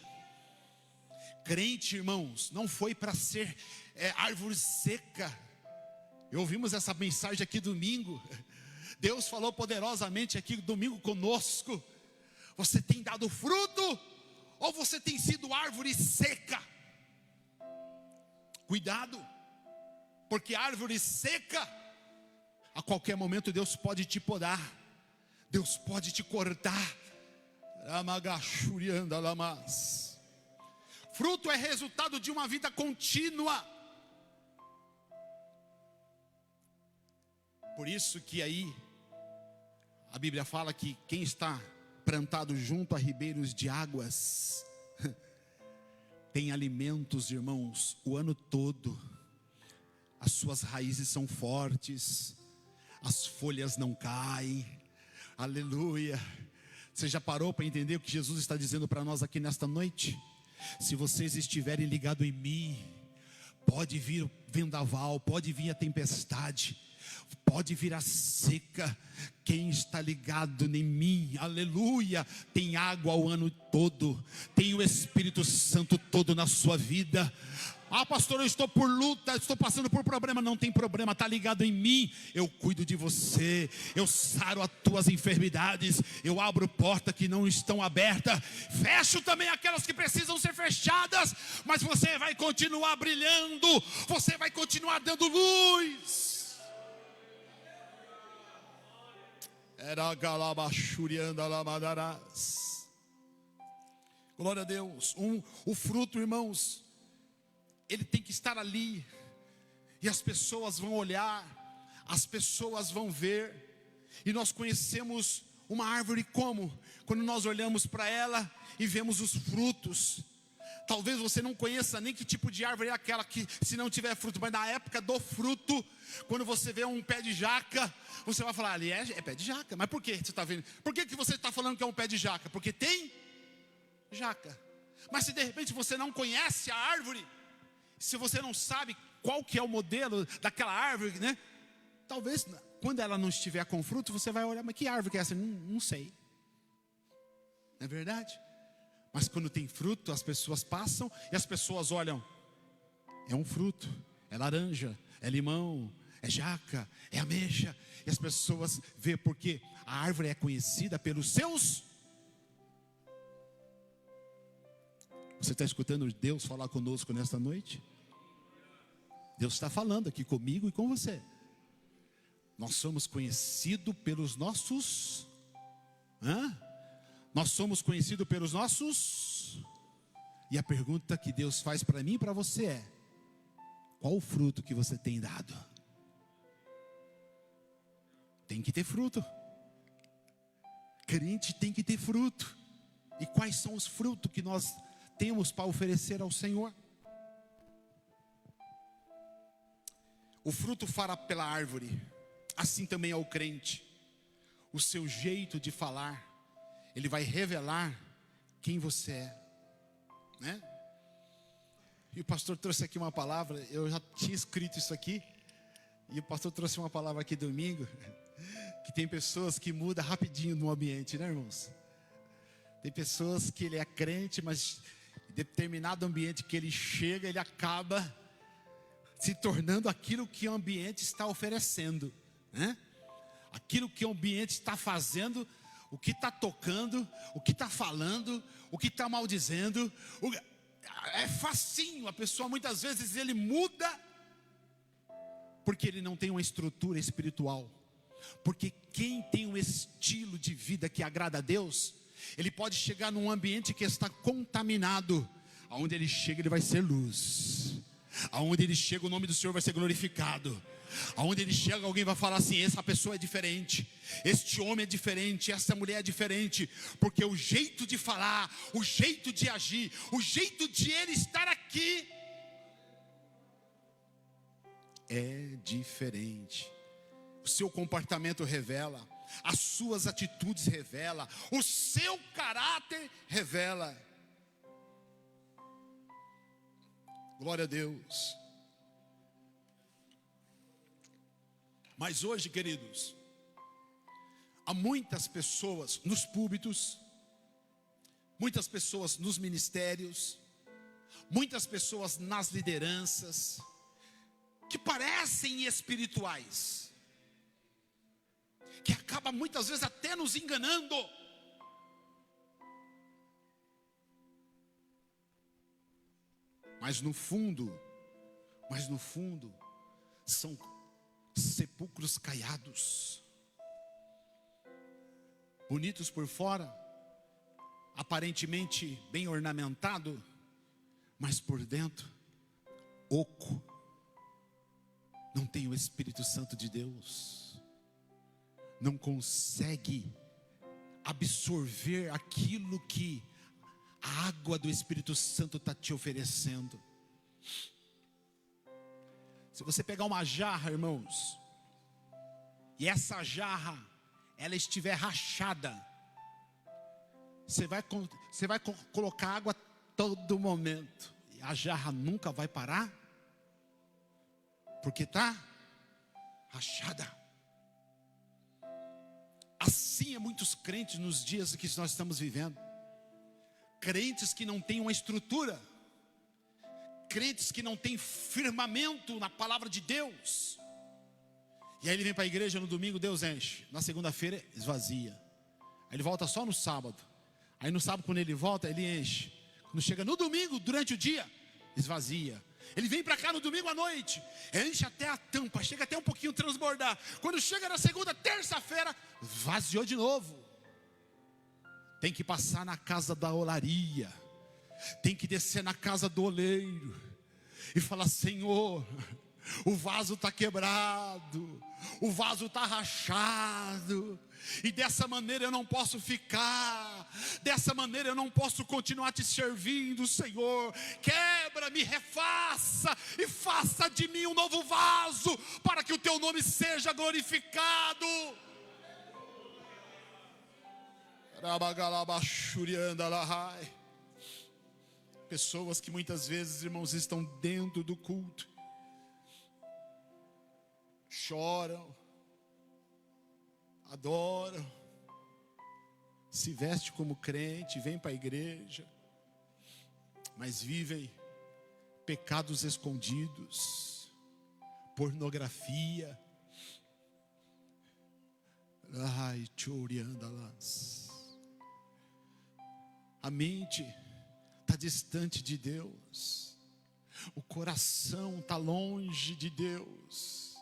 Crente, irmãos, não foi para ser árvore seca. Ouvimos essa mensagem aqui domingo. Deus falou poderosamente aqui domingo conosco. Você tem dado fruto ou você tem sido árvore seca? Cuidado, porque árvore seca, a qualquer momento Deus pode te podar, Deus pode te cortar. Fruto é resultado de uma vida contínua. Por isso que aí a Bíblia fala que quem está plantado junto a ribeiros de águas tem alimentos, irmãos, o ano todo. As suas raízes são fortes, as folhas não caem. Aleluia. Você já parou para entender o que Jesus está dizendo para nós aqui nesta noite? Se vocês estiverem ligados em mim, pode vir o vendaval, pode vir a tempestade, pode vir a seca. Quem está ligado em mim, aleluia, tem água o ano todo, tem o Espírito Santo todo na sua vida. Ah, pastor, eu estou por luta, estou passando por problema. Não tem problema, está ligado em mim. Eu cuido de você, eu saro as tuas enfermidades, eu abro portas que não estão abertas, fecho também aquelas que precisam ser fechadas. Mas você vai continuar brilhando, você vai continuar dando luz. Glória a Deus. O fruto, irmãos, ele tem que estar ali, e as pessoas vão olhar, as pessoas vão ver. E nós conhecemos uma árvore como? Quando nós olhamos para ela e vemos os frutos. Talvez você não conheça nem que tipo de árvore é aquela que se não tiver fruto, mas na época do fruto, quando você vê um pé de jaca, você vai falar, ali é pé de jaca. Mas por que você está vendo? Por que você está falando que é um pé de jaca? Porque tem jaca. Mas se de repente você não conhece a árvore, se você não sabe qual que é o modelo daquela árvore, né? Talvez quando ela não estiver com fruto, você vai olhar, mas que árvore que é essa? Não sei. Não é verdade? Mas quando tem fruto, as pessoas passam e as pessoas olham. É um fruto, é laranja, é limão, é jaca, é ameixa. E as pessoas vê porque a árvore é conhecida pelos seus. Você está escutando Deus falar conosco nesta noite? Deus está falando aqui comigo e com você. Nós somos conhecidos pelos nossos. Nós somos conhecidos pelos nossos. E a pergunta que Deus faz para mim e para você é: qual o fruto que você tem dado? Tem que ter fruto. Crente tem que ter fruto. E quais são os frutos que nós temos para oferecer ao Senhor? O fruto fará pela árvore, assim também é o crente. O seu jeito de falar, ele vai revelar quem você é, né? E o pastor trouxe aqui uma palavra, eu já tinha escrito isso aqui, e o pastor trouxe uma palavra aqui domingo, que tem pessoas que mudam rapidinho no ambiente, né, irmãos? Tem pessoas que ele é crente, mas em determinado ambiente que ele chega, ele acaba se tornando aquilo que o ambiente está oferecendo, né? Aquilo que o ambiente está fazendo, o que está tocando, o que está falando, o que está maldizendo. É facinho, a pessoa muitas vezes ele muda, porque ele não tem uma estrutura espiritual. Porque quem tem um estilo de vida que agrada a Deus, Ele pode chegar num ambiente que está contaminado. Aonde ele chega, ele vai ser luz. Aonde ele chega, o nome do Senhor vai ser glorificado. Aonde ele chega, alguém vai falar assim: essa pessoa é diferente, este homem é diferente, essa mulher é diferente, porque o jeito de falar, o jeito de agir, o jeito de ele estar aqui é diferente. O seu comportamento revela, as suas atitudes revela, o seu caráter revela. Glória a Deus. Mas hoje, queridos, há muitas pessoas nos púlpitos, muitas pessoas nos ministérios, muitas pessoas nas lideranças, que parecem espirituais, que acaba muitas vezes até nos enganando. Mas no fundo, são sepulcros caiados, bonitos por fora, aparentemente bem ornamentado, mas por dentro, oco. Não tem o Espírito Santo de Deus, não consegue absorver aquilo que a água do Espírito Santo está te oferecendo. Se você pegar uma jarra, irmãos, e essa jarra, ela estiver rachada, você vai colocar água todo momento, e a jarra nunca vai parar, porque está rachada. Assim é muitos crentes nos dias que nós estamos vivendo, crentes que não têm uma estrutura, crentes que não têm firmamento na palavra de Deus. E aí ele vem para a igreja no domingo, Deus enche. Na segunda-feira esvazia. Aí ele volta só no sábado. Aí no sábado, quando ele volta, ele enche. Quando chega no domingo, durante o dia, esvazia. Ele vem para cá no domingo à noite, enche até a tampa, chega até um pouquinho transbordar. Quando chega na segunda, terça-feira, vaziou de novo. Tem que passar na casa da olaria, tem que descer na casa do oleiro e falar: Senhor, o vaso está quebrado, o vaso está rachado, e dessa maneira eu não posso ficar, dessa maneira eu não posso continuar te servindo, Senhor. Quebra-me, refaça e faça de mim um novo vaso, para que o teu nome seja glorificado. Pessoas que muitas vezes, irmãos, estão dentro do culto, choram, adoram, se veste como crente, vem para a igreja, mas vivem pecados escondidos, pornografia. Ai, choriandalas. A mente está distante de Deus, o coração está longe de Deus,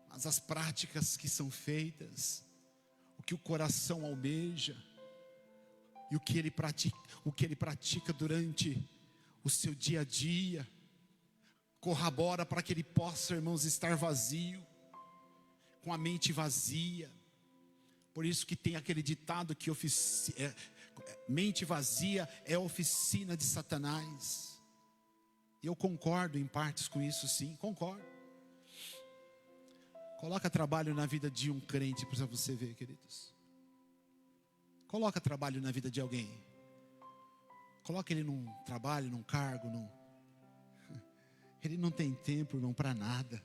mas as práticas que são feitas, o que o coração almeja, e o que ele pratica durante o seu dia a dia, corrobora para que ele possa, irmãos, estar vazio, com a mente vazia. Por isso que tem aquele ditado que mente vazia é oficina de Satanás. E eu concordo em partes com isso, sim, concordo. Coloca trabalho na vida de um crente para você ver, queridos. Coloca trabalho na vida de alguém. Coloca ele num trabalho, num cargo, ele não tem tempo, irmão, para nada.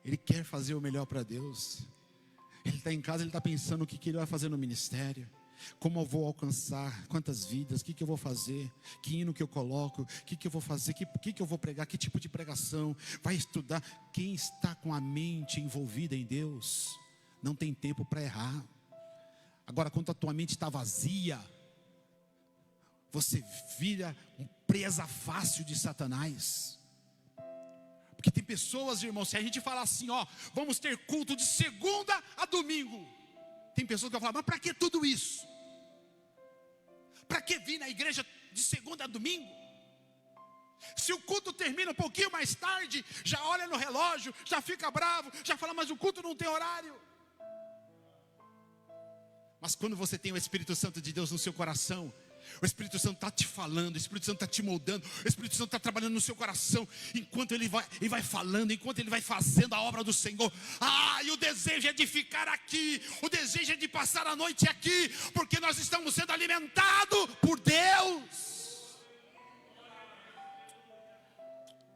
Ele quer fazer o melhor para Deus. Ele está em casa, ele está pensando o que ele vai fazer no ministério. Como eu vou alcançar, quantas vidas, o que eu vou fazer, que hino que eu coloco, o que eu vou fazer, o que eu vou pregar, que tipo de pregação, vai estudar. Quem está com a mente envolvida em Deus, não tem tempo para errar. Agora, quando a tua mente está vazia, você vira presa fácil de Satanás. Porque tem pessoas, irmãos, se a gente falar assim, ó, vamos ter culto de segunda a domingo, Tem pessoas que vão falar, mas para que tudo isso? Para que vir na igreja de segunda a domingo? Se o culto termina um pouquinho mais tarde, já olha no relógio, já fica bravo, já fala, mas o culto não tem horário. Mas quando você tem o Espírito Santo de Deus no seu coração, o Espírito Santo está te falando, o Espírito Santo está te moldando, o Espírito Santo está trabalhando no seu coração, enquanto ele vai falando, enquanto ele vai fazendo a obra do Senhor. E o desejo é de ficar aqui, o desejo é de passar a noite aqui, porque nós estamos sendo alimentados por Deus.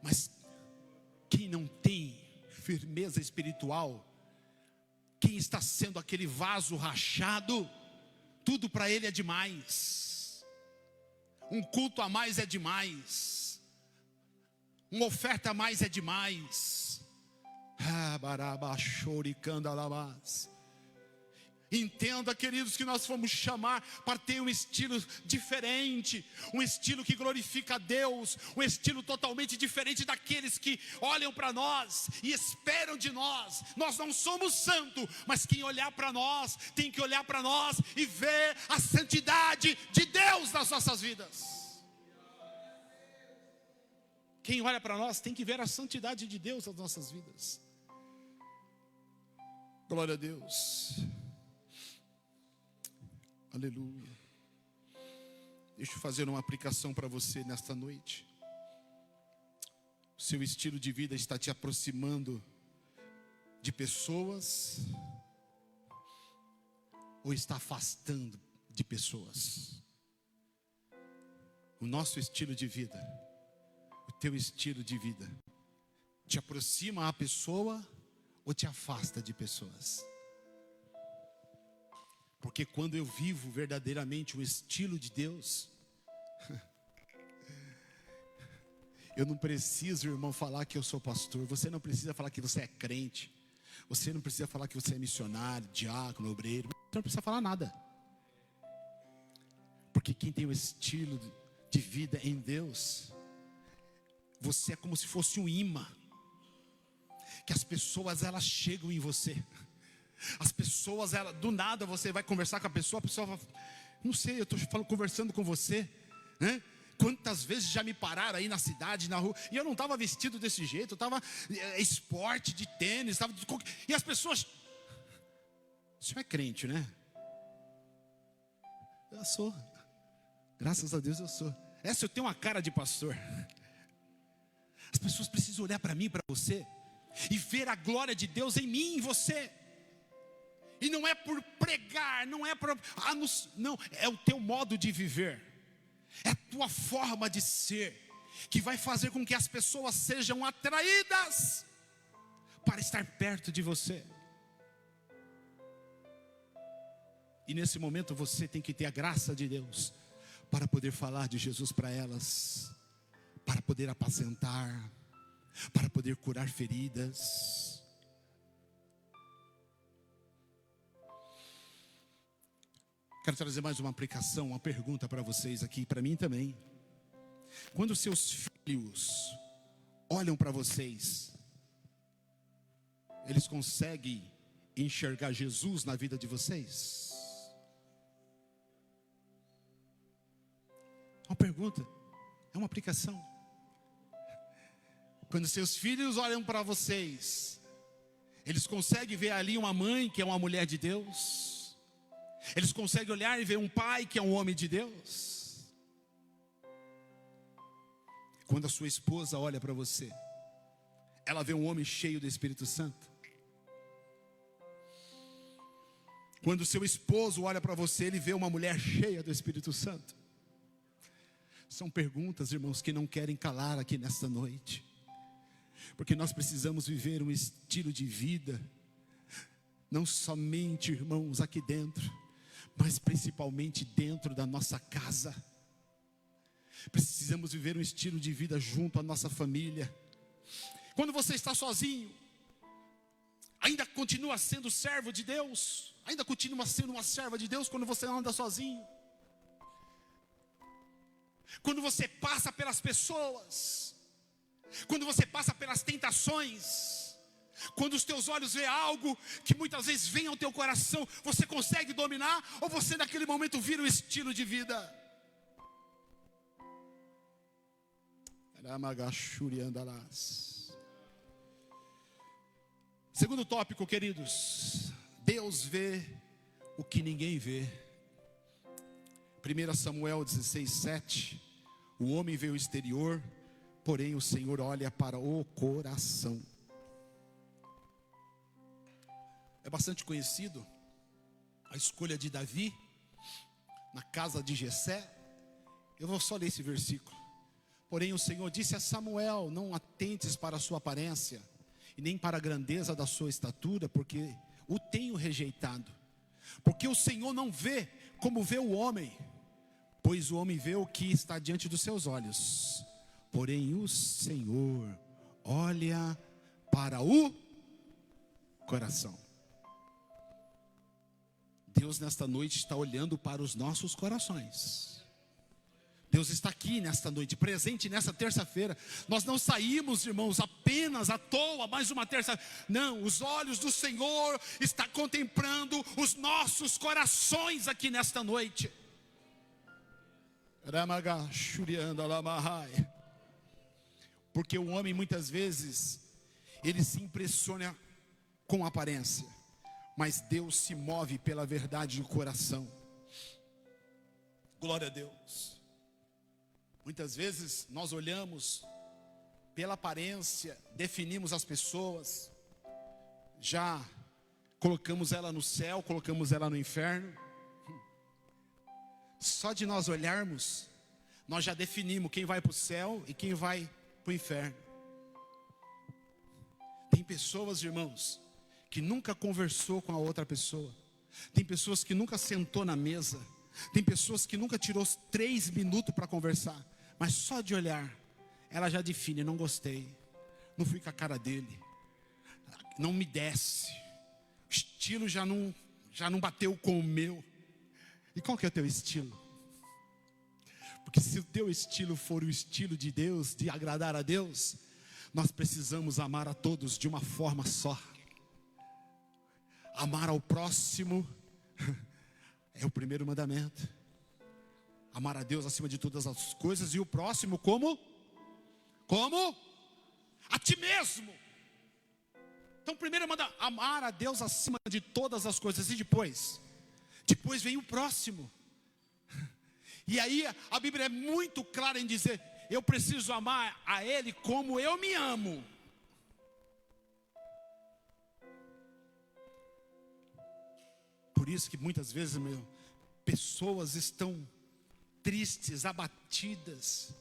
Mas quem não tem firmeza espiritual, quem está sendo aquele vaso rachado, tudo para ele é demais. Um culto a mais é demais. Uma oferta a mais é demais. Entenda, queridos, que nós fomos chamar para ter um estilo diferente, um estilo que glorifica a Deus, um estilo totalmente diferente daqueles que olham para nós e esperam de nós. Nós não somos santos, mas quem olhar para nós, tem que olhar para nós e ver a santidade de Deus nas nossas vidas. Quem olha para nós tem que ver a santidade de Deus nas nossas vidas. Glória a Deus. Aleluia. Deixa eu fazer uma aplicação para você nesta noite. O seu estilo de vida está te aproximando de pessoas ou está afastando de pessoas? O nosso estilo de vida, o teu estilo de vida, te aproxima a pessoa ou te afasta de pessoas? Porque quando eu vivo verdadeiramente o estilo de Deus, eu não preciso, irmão, falar que eu sou pastor. Você não precisa falar que você é crente. Você não precisa falar que você é missionário, diácono, obreiro. Você não precisa falar nada. Porque quem tem o estilo de vida em Deus, você é como se fosse um imã, que as pessoas elas chegam em você. As pessoas, do nada você vai conversar com a pessoa vai, não sei, eu estou conversando com você, né? Quantas vezes já me pararam aí na cidade, na rua, e eu não estava vestido desse jeito, eu estava esporte de tênis, e as pessoas, o senhor é crente, né? Eu sou, graças a Deus eu sou. Eu tenho uma cara de pastor. As pessoas precisam olhar para mim, para você, e ver a glória de Deus em mim e em você. E não é por pregar, não é o teu modo de viver, é a tua forma de ser, que vai fazer com que as pessoas sejam atraídas para estar perto de você. E nesse momento você tem que ter a graça de Deus, para poder falar de Jesus para elas, para poder apacentar, para poder curar feridas. Quero trazer mais uma aplicação, uma pergunta para vocês aqui, para mim também. Quando seus filhos olham para vocês, eles conseguem enxergar Jesus na vida de vocês? Uma pergunta, é uma aplicação. Quando seus filhos olham para vocês, eles conseguem ver ali uma mãe que é uma mulher de Deus? Eles conseguem olhar e ver um pai que é um homem de Deus? Quando a sua esposa olha para você, ela vê um homem cheio do Espírito Santo? Quando o seu esposo olha para você, ele vê uma mulher cheia do Espírito Santo? São perguntas, irmãos, que não querem calar aqui nesta noite. Porque nós precisamos viver um estilo de vida, não somente, irmãos, aqui dentro, mas principalmente dentro da nossa casa. Precisamos viver um estilo de vida junto à nossa família. Quando você está sozinho, ainda continua sendo servo de Deus? Ainda continua sendo uma serva de Deus quando você anda sozinho? Quando você passa pelas pessoas, quando você passa pelas tentações, Quando os teus olhos veem algo que muitas vezes vem ao teu coração, você consegue dominar? Ou você naquele momento vira o estilo de vida? Segundo tópico, queridos, Deus vê o que ninguém vê. 1 Samuel 16:7. O homem vê o exterior, porém o Senhor olha para o coração. É bastante conhecido a escolha de Davi na casa de Jessé. Eu vou só ler esse versículo. Porém o Senhor disse a Samuel: não atentes para a sua aparência e nem para a grandeza da sua estatura, porque o tenho rejeitado. Porque o Senhor não vê como vê o homem, pois o homem vê o que está diante dos seus olhos, porém o Senhor olha para o coração. Deus nesta noite está olhando para os nossos corações. Deus está aqui nesta noite, presente nessa terça-feira. Nós não saímos, irmãos, apenas à toa, mais uma terça. Não, os olhos do Senhor estão contemplando os nossos corações aqui nesta noite. Porque o homem muitas vezes ele se impressiona com a aparência, mas Deus se move pela verdade do coração. Glória a Deus. Muitas vezes nós olhamos pela aparência, definimos as pessoas, já colocamos ela no céu, colocamos ela no inferno. Só de nós olharmos, nós já definimos quem vai para o céu e quem vai para o inferno. Tem pessoas, irmãos, que nunca conversou com a outra pessoa. Tem pessoas que nunca sentou na mesa. Tem pessoas que nunca tirou 3 minutos para conversar. Mas só de olhar, ela já define: não gostei, não fui com a cara dele, não me desce, o estilo já não bateu com o meu. E qual que é o teu estilo? Porque se o teu estilo for o estilo de Deus, de agradar a Deus, nós precisamos amar a todos de uma forma só. Amar ao próximo é o primeiro mandamento. Amar a Deus acima de todas as coisas, e o próximo como? Como? A ti mesmo. Então primeiro manda amar a Deus acima de todas as coisas, e depois vem o próximo. E aí a Bíblia é muito clara em dizer: eu preciso amar a Ele como eu me amo. Por isso que muitas vezes, pessoas estão tristes, abatidas,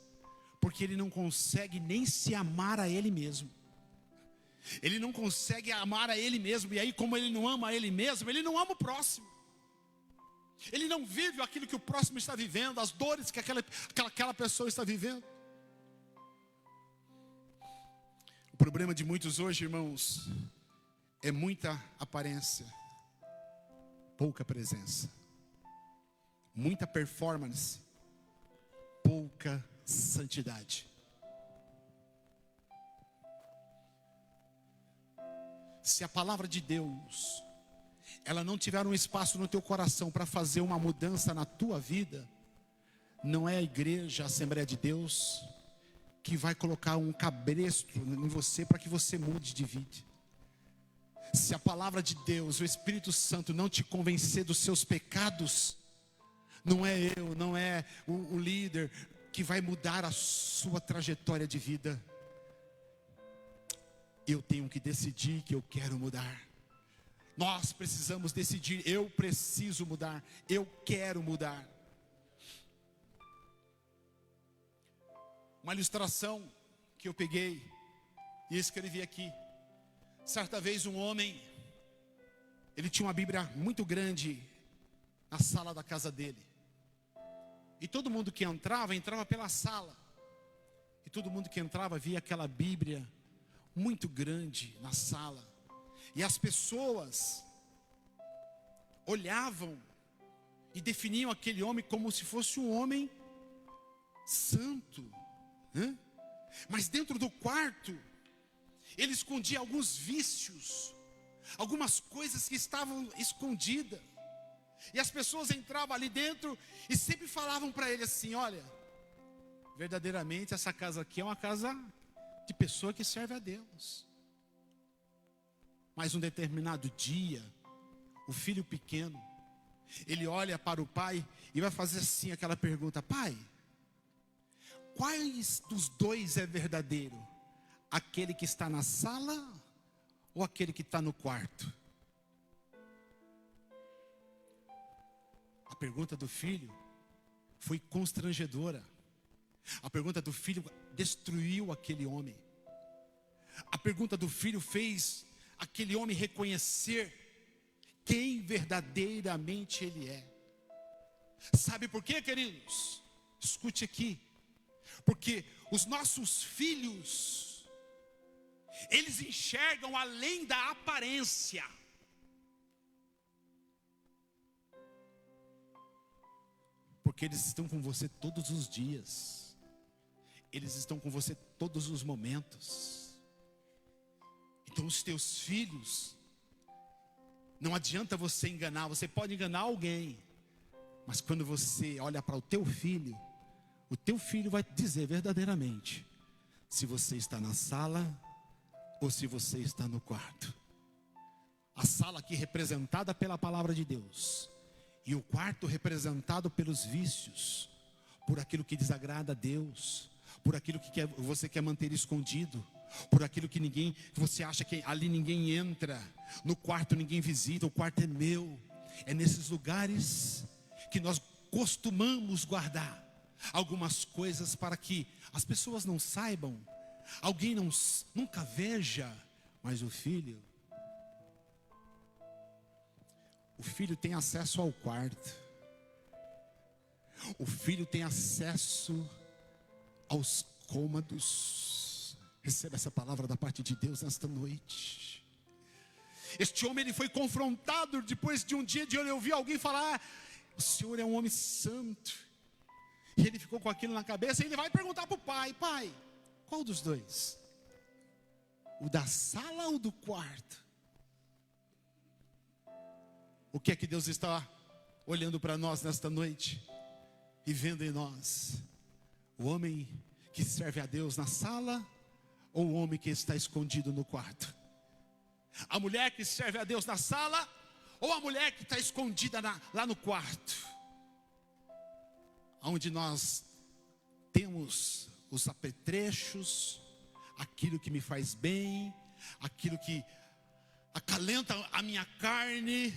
porque ele não consegue nem se amar a ele mesmo. Ele não consegue amar a ele mesmo, e aí como ele não ama a ele mesmo, ele não ama o próximo. Ele não vive aquilo que o próximo está vivendo, as dores que aquela pessoa está vivendo. O problema de muitos hoje, irmãos, é muita aparência, pouca presença. Muita performance, pouca santidade. Se a palavra de Deus, ela não tiver um espaço no teu coração para fazer uma mudança na tua vida, não é a igreja, a Assembleia de Deus, que vai colocar um cabresto em você para que você mude de vida. Se a palavra de Deus, o Espírito Santo não te convencer dos seus pecados, não é eu, não é o líder que vai mudar a sua trajetória de vida. Eu tenho que decidir que eu quero mudar. Nós precisamos decidir: eu preciso mudar, eu quero mudar. Uma ilustração que eu peguei e escrevi aqui. Certa vez um homem, ele tinha uma Bíblia muito grande na sala da casa dele. E todo mundo que entrava pela sala. E todo mundo que entrava via aquela Bíblia muito grande na sala. E as pessoas olhavam e definiam aquele homem como se fosse um homem santo. Mas dentro do quarto, ele escondia alguns vícios, algumas coisas que estavam escondidas. E as pessoas entravam ali dentro e sempre falavam para ele assim: olha, verdadeiramente essa casa aqui é uma casa de pessoa que serve a Deus. Mas um determinado dia, o filho pequeno, ele olha para o pai e vai fazer assim aquela pergunta: pai, quais dos dois é verdadeiro? Aquele que está na sala ou aquele que está no quarto? A pergunta do filho foi constrangedora. A pergunta do filho destruiu aquele homem. A pergunta do filho fez aquele homem reconhecer quem verdadeiramente ele é. Sabe por quê, queridos? Escute aqui. Porque os nossos filhos, eles enxergam além da aparência. Porque eles estão com você todos os dias. Eles estão com você todos os momentos. Então os teus filhos, não adianta você enganar. Você pode enganar alguém, mas quando você olha para o teu filho vai dizer verdadeiramente se você está na sala ou se você está no quarto. A sala aqui representada pela palavra de Deus, e o quarto representado pelos vícios, por aquilo que desagrada a Deus, por aquilo que você quer manter escondido, por aquilo que você acha que ali ninguém entra, no quarto ninguém visita, o quarto é meu. É nesses lugares que nós costumamos guardar algumas coisas para que as pessoas não saibam, alguém nunca veja. Mas o filho tem acesso ao quarto. O filho tem acesso aos cômodos. Receba essa palavra da parte de Deus nesta noite. Este homem, ele foi confrontado depois de um dia de ele ouvir alguém falar: o Senhor é um homem santo. E ele ficou com aquilo na cabeça, e ele vai perguntar para o pai: pai, qual dos dois? O da sala ou do quarto? O que é que Deus está olhando para nós nesta noite e vendo em nós? O homem que serve a Deus na sala ou o homem que está escondido no quarto? A mulher que serve a Deus na sala ou a mulher que está escondida lá no quarto? Onde nós temos os apetrechos, aquilo que me faz bem, aquilo que acalenta a minha carne.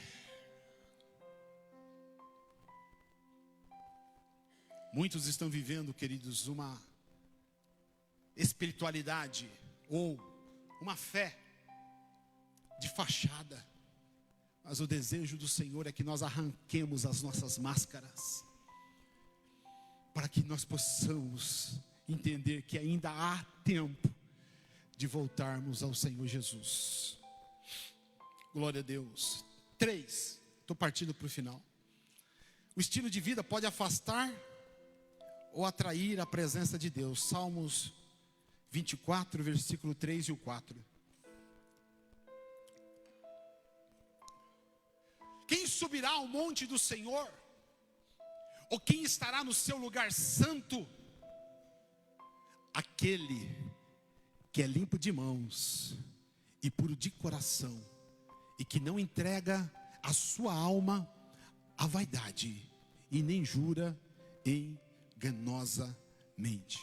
Muitos estão vivendo, queridos, uma espiritualidade ou uma fé de fachada. Mas o desejo do Senhor é que nós arranquemos as nossas máscaras, para que nós possamos entender que ainda há tempo de voltarmos ao Senhor Jesus. Glória a Deus. 3, estou partindo para o final. O estilo de vida pode afastar ou atrair a presença de Deus. Salmos 24, versículo 3 e o 4. Quem subirá ao monte do Senhor? Ou quem estará no seu lugar santo? Aquele que é limpo de mãos e puro de coração, e que não entrega a sua alma à vaidade, e nem jura enganosamente.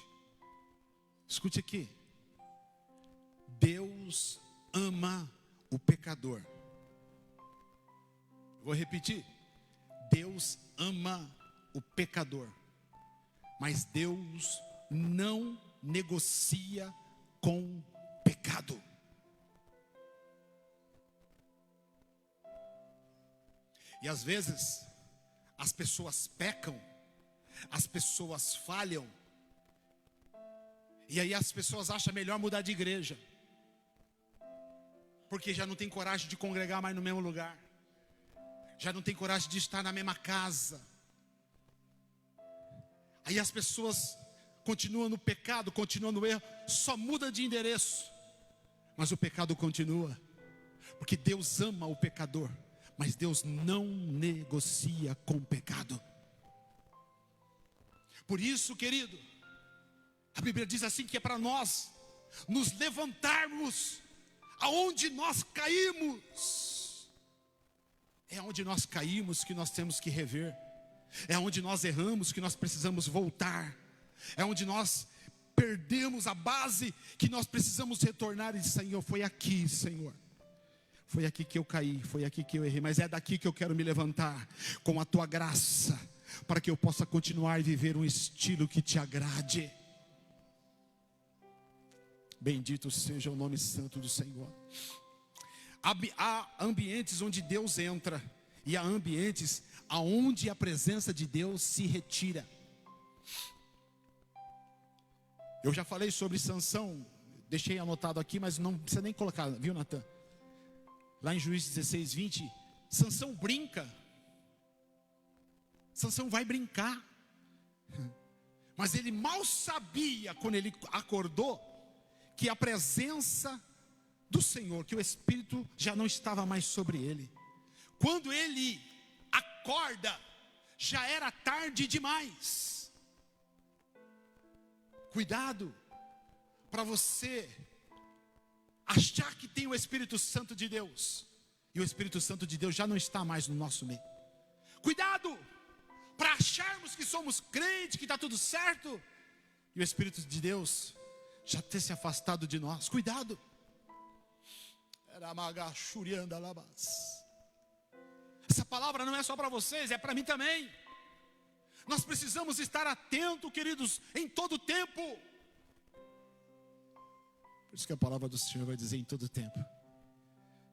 Escute aqui. Deus ama o pecador. Vou repetir. Deus ama o pecador, mas Deus não negocia com pecado. E às vezes as pessoas pecam, as pessoas falham, e aí as pessoas acham melhor mudar de igreja, porque já não tem coragem de congregar mais no mesmo lugar, já não tem coragem de estar na mesma casa. Aí as pessoas continuam no pecado, continuam no erro, só muda de endereço, Mas o pecado continua, porque Deus ama o pecador, mas Deus não negocia com o pecado. Por isso, querido, a Bíblia diz assim que é para nós nos levantarmos aonde nós caímos. É onde nós caímos que nós temos que rever. É onde nós erramos que nós precisamos voltar. É onde nós perdemos a base que nós precisamos retornar. E Senhor, foi aqui, Senhor. Foi aqui que eu caí, foi aqui que eu errei. Mas é daqui que eu quero me levantar com a Tua graça, para que eu possa continuar e viver um estilo que Te agrade. Bendito seja o nome santo do Senhor. Há ambientes onde Deus entra, e há ambientes aonde a presença de Deus se retira. Eu já falei sobre Sansão, deixei anotado aqui, mas não precisa nem colocar, viu, Natan? Lá em Juízes 16, 20, Sansão brinca. Sansão vai brincar. Mas ele mal sabia, quando ele acordou, que a presença do Senhor, que o Espírito já não estava mais sobre ele. Quando ele acorda, já era tarde demais. Cuidado para você achar que tem o Espírito Santo de Deus, e o Espírito Santo de Deus já não está mais no nosso meio. Cuidado para acharmos que somos crentes, que está tudo certo, e o Espírito de Deus já ter se afastado de nós. Cuidado. Essa palavra não é só para vocês, é para mim também. Nós precisamos estar atentos, queridos, em todo tempo. Por isso que a palavra do Senhor vai dizer em todo tempo: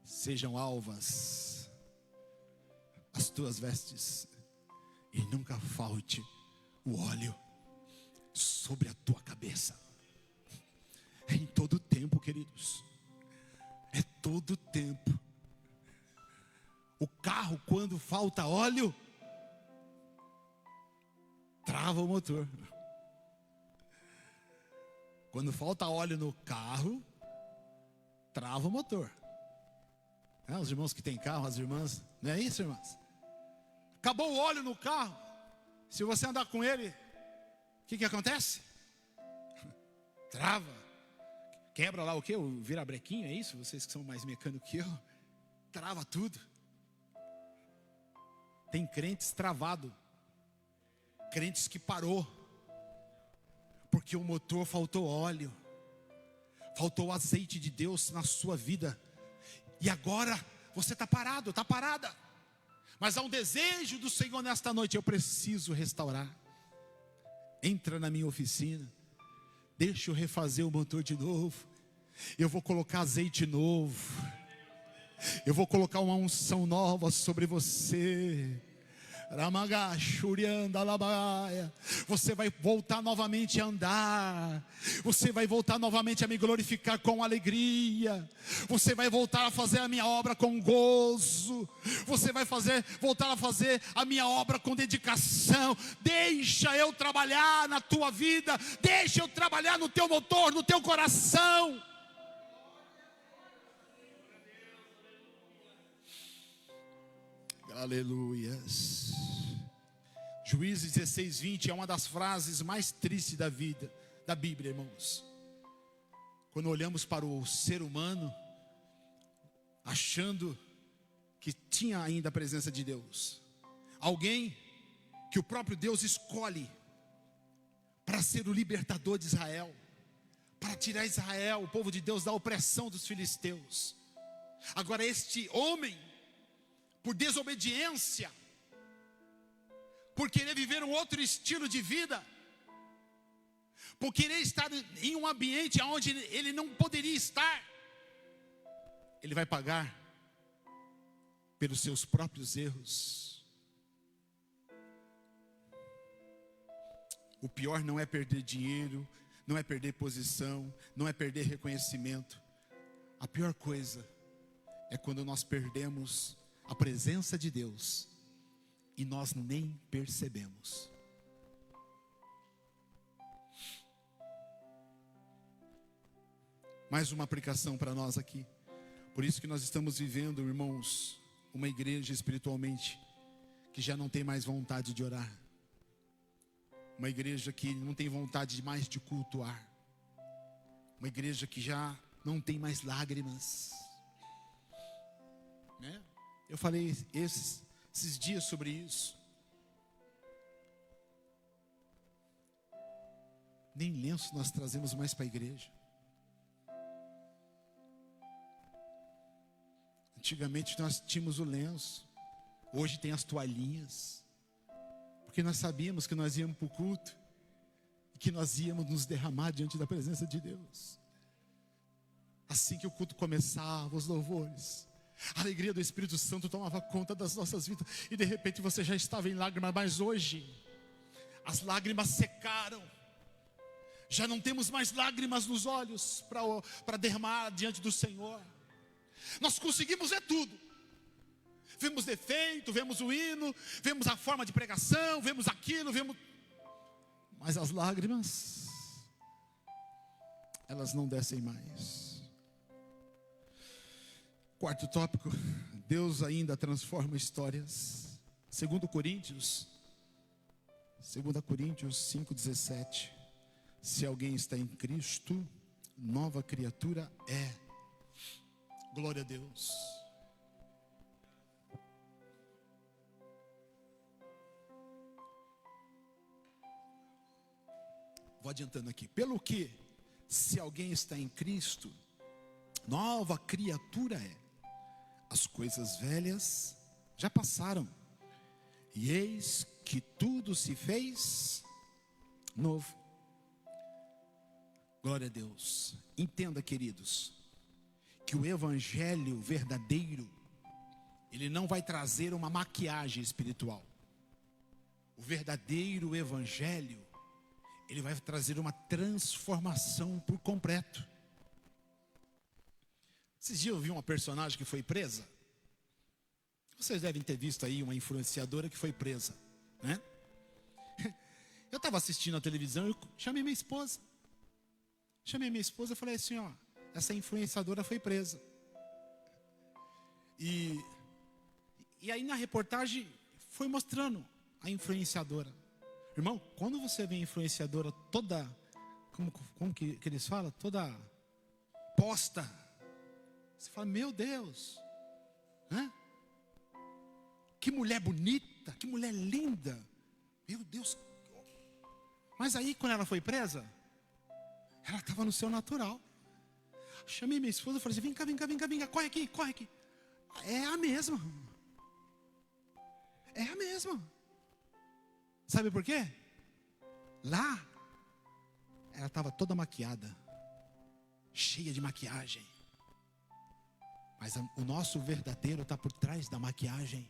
sejam alvas as tuas vestes, e nunca falte o óleo sobre a tua cabeça. É em todo tempo, queridos. É todo tempo. O carro, quando falta óleo, trava o motor. Quando falta óleo no carro, trava o motor. Os irmãos que têm carro, as irmãs, não é isso, irmãs? Acabou o óleo no carro, se você andar com ele, o que acontece? Trava. Quebra lá o quê? O virabrequinho, é isso? Vocês que são mais mecânicos que eu. Trava tudo. Tem crentes travado. Crentes que parou. Porque o motor faltou óleo. Faltou o azeite de Deus na sua vida. E agora você está parado, está parada. Mas há um desejo do Senhor nesta noite. Eu preciso restaurar. Entra na minha oficina. Deixa eu refazer o motor de novo. Eu vou colocar azeite novo. Eu vou colocar uma unção nova sobre você. Você vai voltar novamente a andar. Você vai voltar novamente a me glorificar com alegria. Você vai voltar a fazer a minha obra com gozo. Você vai voltar a fazer a minha obra com dedicação. Deixa eu trabalhar na tua vida. Deixa eu trabalhar no teu motor, no teu coração. Aleluias. Juízes 16, 20 é uma das frases mais tristes da vida, da Bíblia, irmãos. Quando olhamos para o ser humano, achando que tinha ainda a presença de Deus. Alguém que o próprio Deus escolhe para ser o libertador de Israel, para tirar Israel, o povo de Deus, da opressão dos filisteus. Agora este homem, por desobediência, por querer viver um outro estilo de vida, por querer estar em um ambiente onde ele não poderia estar, ele vai pagar pelos seus próprios erros. O pior não é perder dinheiro, não é perder posição, não é perder reconhecimento. A pior coisa é quando nós perdemos a presença de Deus e nós nem percebemos. Mais uma aplicação para nós aqui. Por isso que nós estamos vivendo, irmãos, uma igreja espiritualmente que já não tem mais vontade de orar. Uma igreja que não tem vontade mais de cultuar. Uma igreja que já não tem mais lágrimas. Né? Eu falei esses dias sobre isso. Nem lenço nós trazemos mais para a igreja. Antigamente nós tínhamos o lenço. Hoje tem as toalhinhas. Porque nós sabíamos que nós íamos para o culto. E que nós íamos nos derramar diante da presença de Deus. Assim que o culto começava, os louvores, a alegria do Espírito Santo tomava conta das nossas vidas. E de repente você já estava em lágrimas. Mas hoje, as lágrimas secaram. Já não temos mais lágrimas nos olhos para derramar diante do Senhor. Nós conseguimos ver tudo. Vemos defeito, vemos o hino, vemos a forma de pregação, vemos aquilo, mas as lágrimas, elas não descem mais. Quarto tópico, Deus ainda transforma histórias. 2 Coríntios 5:17. Se alguém está em Cristo, nova criatura é. Glória a Deus. Vou adiantando aqui. Pelo que, se alguém está em Cristo, nova criatura é. As coisas velhas já passaram, e eis que tudo se fez novo. Glória a Deus. Entenda, queridos, que o evangelho verdadeiro, ele não vai trazer uma maquiagem espiritual. O verdadeiro evangelho, ele vai trazer uma transformação por completo. Esses dias eu vi uma personagem que foi presa. Vocês devem ter visto aí uma influenciadora que foi presa, né? Eu estava assistindo a televisão e chamei minha esposa. E falei assim, ó, essa influenciadora foi presa. E aí na reportagem foi mostrando a influenciadora. Irmão, quando você vê a influenciadora toda, como que eles falam? Toda posta. Você fala, meu Deus, né? Que mulher bonita, que mulher linda. Meu Deus. Mas aí quando ela foi presa, ela estava no seu natural. Chamei minha esposa e falei assim, vem cá, corre aqui. É a mesma. Sabe por quê? Lá, ela estava toda maquiada, cheia de maquiagem. Mas o nosso verdadeiro está por trás da maquiagem.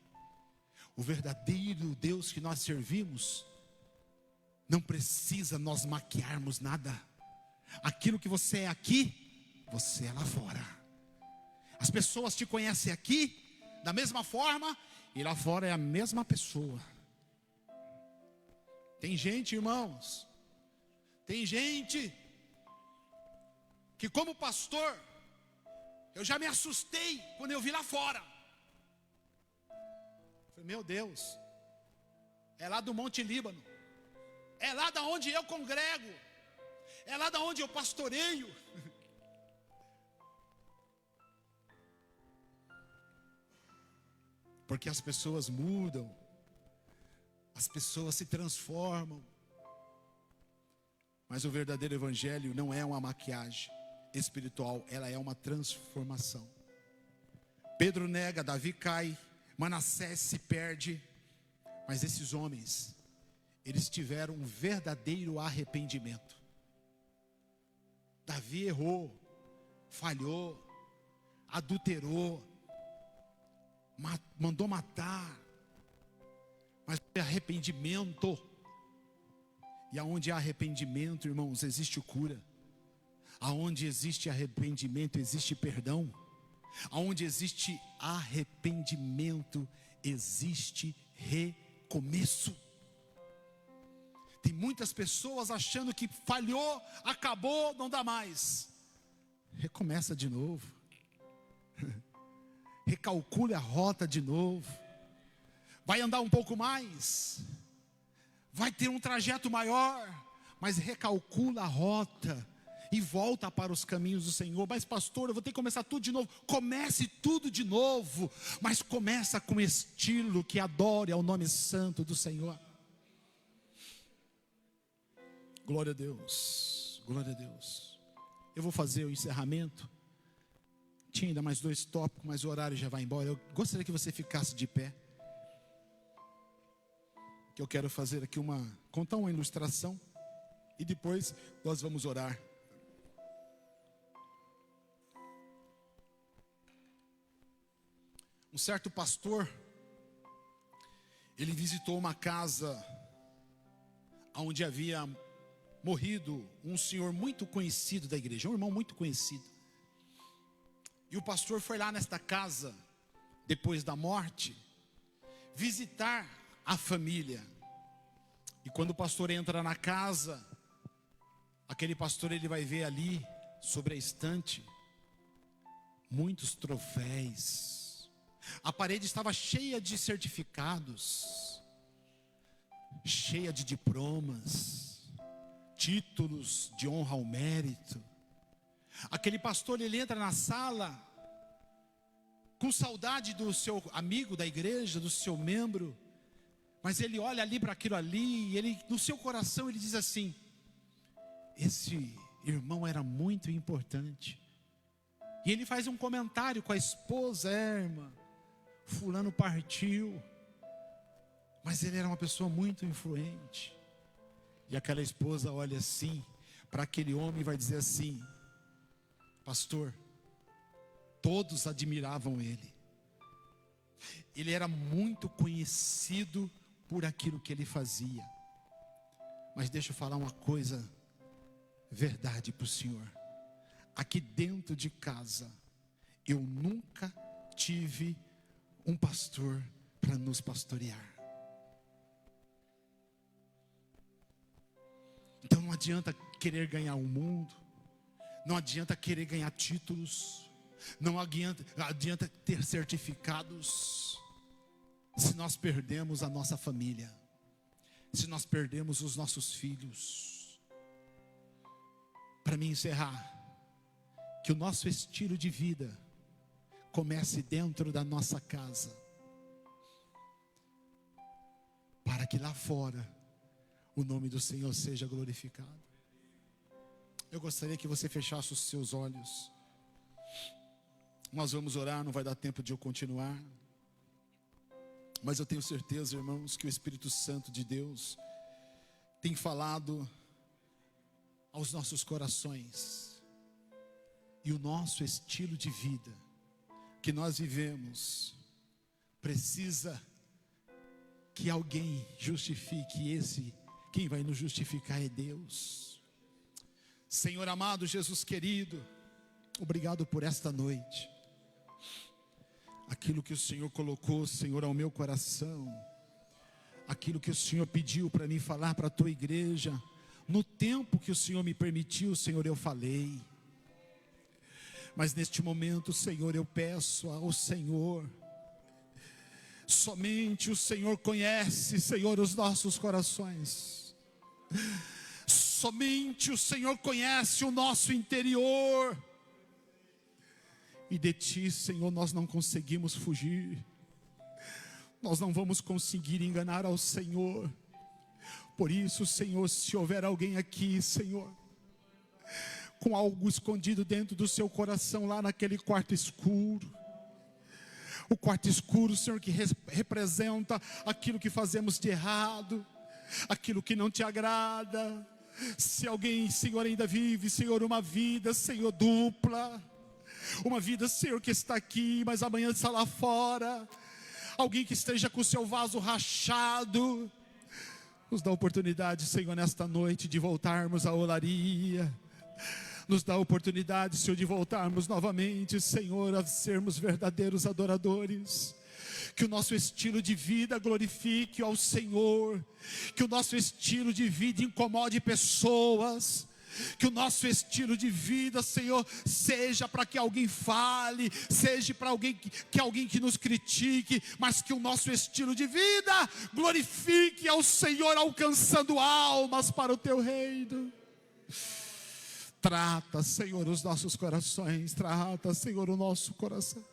O verdadeiro Deus que nós servimos, não precisa nós maquiarmos nada. Aquilo que você é aqui, você é lá fora. As pessoas te conhecem aqui da mesma forma, e lá fora é a mesma pessoa. Tem gente, irmãos, que como pastor, eu já me assustei quando eu vi lá fora. Falei, meu Deus, é lá do Monte Líbano, é lá da onde eu congrego, é lá da onde eu pastoreio. Porque as pessoas mudam, as pessoas se transformam. Mas o verdadeiro evangelho não é uma maquiagem espiritual, ela é uma transformação. Pedro nega, Davi cai, Manassés se perde. Mas esses homens, eles tiveram um verdadeiro arrependimento. Davi errou, falhou, adulterou, mandou matar, mas arrependimento. E aonde há arrependimento, irmãos, existe cura. Aonde existe arrependimento, existe perdão. Aonde existe arrependimento, existe recomeço. Tem muitas pessoas achando que falhou, acabou, não dá mais. recomeça de novo. Recalcule a rota de novo. Vai andar um pouco mais. Vai ter um trajeto maior. Mas recalcula a rota. E volta para os caminhos do Senhor. Mas pastor, eu vou ter que começar tudo de novo. Comece tudo de novo. Mas começa com estilo que adore ao nome santo do Senhor. Glória a Deus. Glória a Deus. Eu vou fazer o encerramento. Tinha ainda mais 2 tópicos, mas o horário já vai embora. Eu gostaria que você ficasse de pé. Que eu quero fazer aqui contar uma ilustração. E depois nós vamos orar. Um certo pastor, ele visitou uma casa onde havia morrido um senhor muito conhecido da igreja, um irmão muito conhecido. E o pastor foi lá nesta casa, depois da morte, visitar a família. E quando o pastor entra na casa, aquele pastor, ele vai ver ali, sobre a estante, muitos troféus. A parede estava cheia de certificados, cheia de diplomas, títulos de honra ao mérito. Aquele pastor, ele entra na sala com saudade do seu amigo da igreja, do seu membro, mas ele olha ali para aquilo ali, e ele, no seu coração, ele diz assim: esse irmão era muito importante. E ele faz um comentário com a esposa: irmã, fulano partiu, mas ele era uma pessoa muito influente. E aquela esposa olha assim para aquele homem e vai dizer assim: pastor, todos admiravam ele. Ele era muito conhecido por aquilo que ele fazia. Mas deixa eu falar uma coisa, verdade para o senhor. Aqui dentro de casa, eu nunca tive um pastor para nos pastorear. Então não adianta querer ganhar o mundo, não adianta querer ganhar títulos, não adianta ter certificados, se nós perdemos a nossa família, se nós perdemos os nossos filhos. Para mim encerrar, que o nosso estilo de vida comece dentro da nossa casa, para que lá fora o nome do Senhor seja glorificado. Eu gostaria que você fechasse os seus olhos. Nós vamos orar, não vai dar tempo de eu continuar, mas eu tenho certeza, irmãos, que o Espírito Santo de Deus tem falado aos nossos corações. E o nosso estilo de vida que nós vivemos precisa que alguém justifique. Quem vai nos justificar é Deus. Senhor amado, Jesus querido, obrigado por esta noite. Aquilo que o Senhor colocou, Senhor, ao meu coração, aquilo que o Senhor pediu para mim falar para a tua igreja, no tempo que o Senhor me permitiu, Senhor, eu falei. Mas neste momento, Senhor, eu peço ao Senhor, somente o Senhor conhece, Senhor, os nossos corações. Somente o Senhor conhece o nosso interior. E de Ti, Senhor, nós não conseguimos fugir. Nós não vamos conseguir enganar ao Senhor. Por isso, Senhor, se houver alguém aqui, Senhor, com algo escondido dentro do seu coração, lá naquele quarto escuro, o quarto escuro, Senhor, que representa aquilo que fazemos de errado, aquilo que não Te agrada. Se alguém, Senhor, ainda vive, Senhor, uma vida, Senhor, dupla, uma vida, Senhor, que está aqui, mas amanhã está lá fora, alguém que esteja com o seu vaso rachado, nos dá a oportunidade, Senhor, nesta noite de voltarmos à olaria. Nos dá a oportunidade, Senhor, de voltarmos novamente, Senhor, a sermos verdadeiros adoradores. Que o nosso estilo de vida glorifique ao Senhor. Que o nosso estilo de vida incomode pessoas. Que o nosso estilo de vida, Senhor, seja para que alguém fale, seja para alguém que nos critique, mas que o nosso estilo de vida glorifique ao Senhor, alcançando almas para o teu reino. Trata, Senhor, os nossos corações, trata, Senhor, o nosso coração.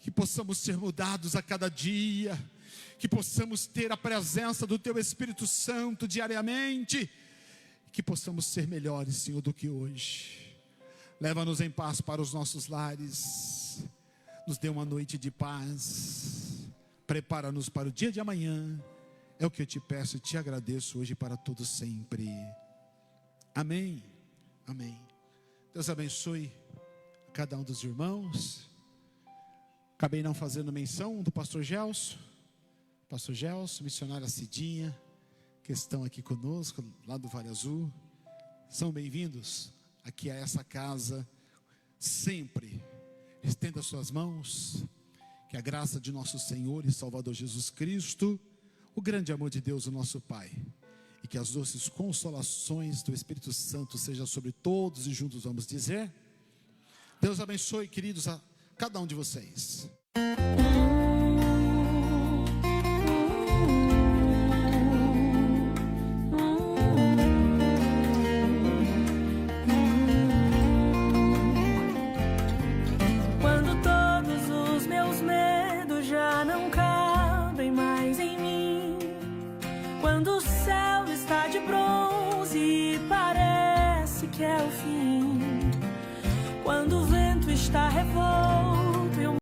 Que possamos ser mudados a cada dia, que possamos ter a presença do Teu Espírito Santo diariamente, que possamos ser melhores, Senhor, do que hoje. Leva-nos em paz para os nossos lares, nos dê uma noite de paz, prepara-nos para o dia de amanhã, é o que eu te peço e te agradeço hoje para todo sempre. Amém, amém. Deus abençoe a cada um dos irmãos. Acabei não fazendo menção do pastor Gelson, missionária Cidinha, que estão aqui conosco, lá do Vale Azul. São bem-vindos aqui a essa casa, sempre. Estenda suas mãos, que a graça de nosso Senhor e Salvador Jesus Cristo, o grande amor de Deus, o nosso Pai, e que as doces consolações do Espírito Santo sejam sobre todos, e juntos vamos dizer: Deus abençoe, queridos, a cada um de vocês. Quando todos os meus medos já não cabem mais em mim, quando o céu está de bronze e parece que é o fim, quando o vento está revolto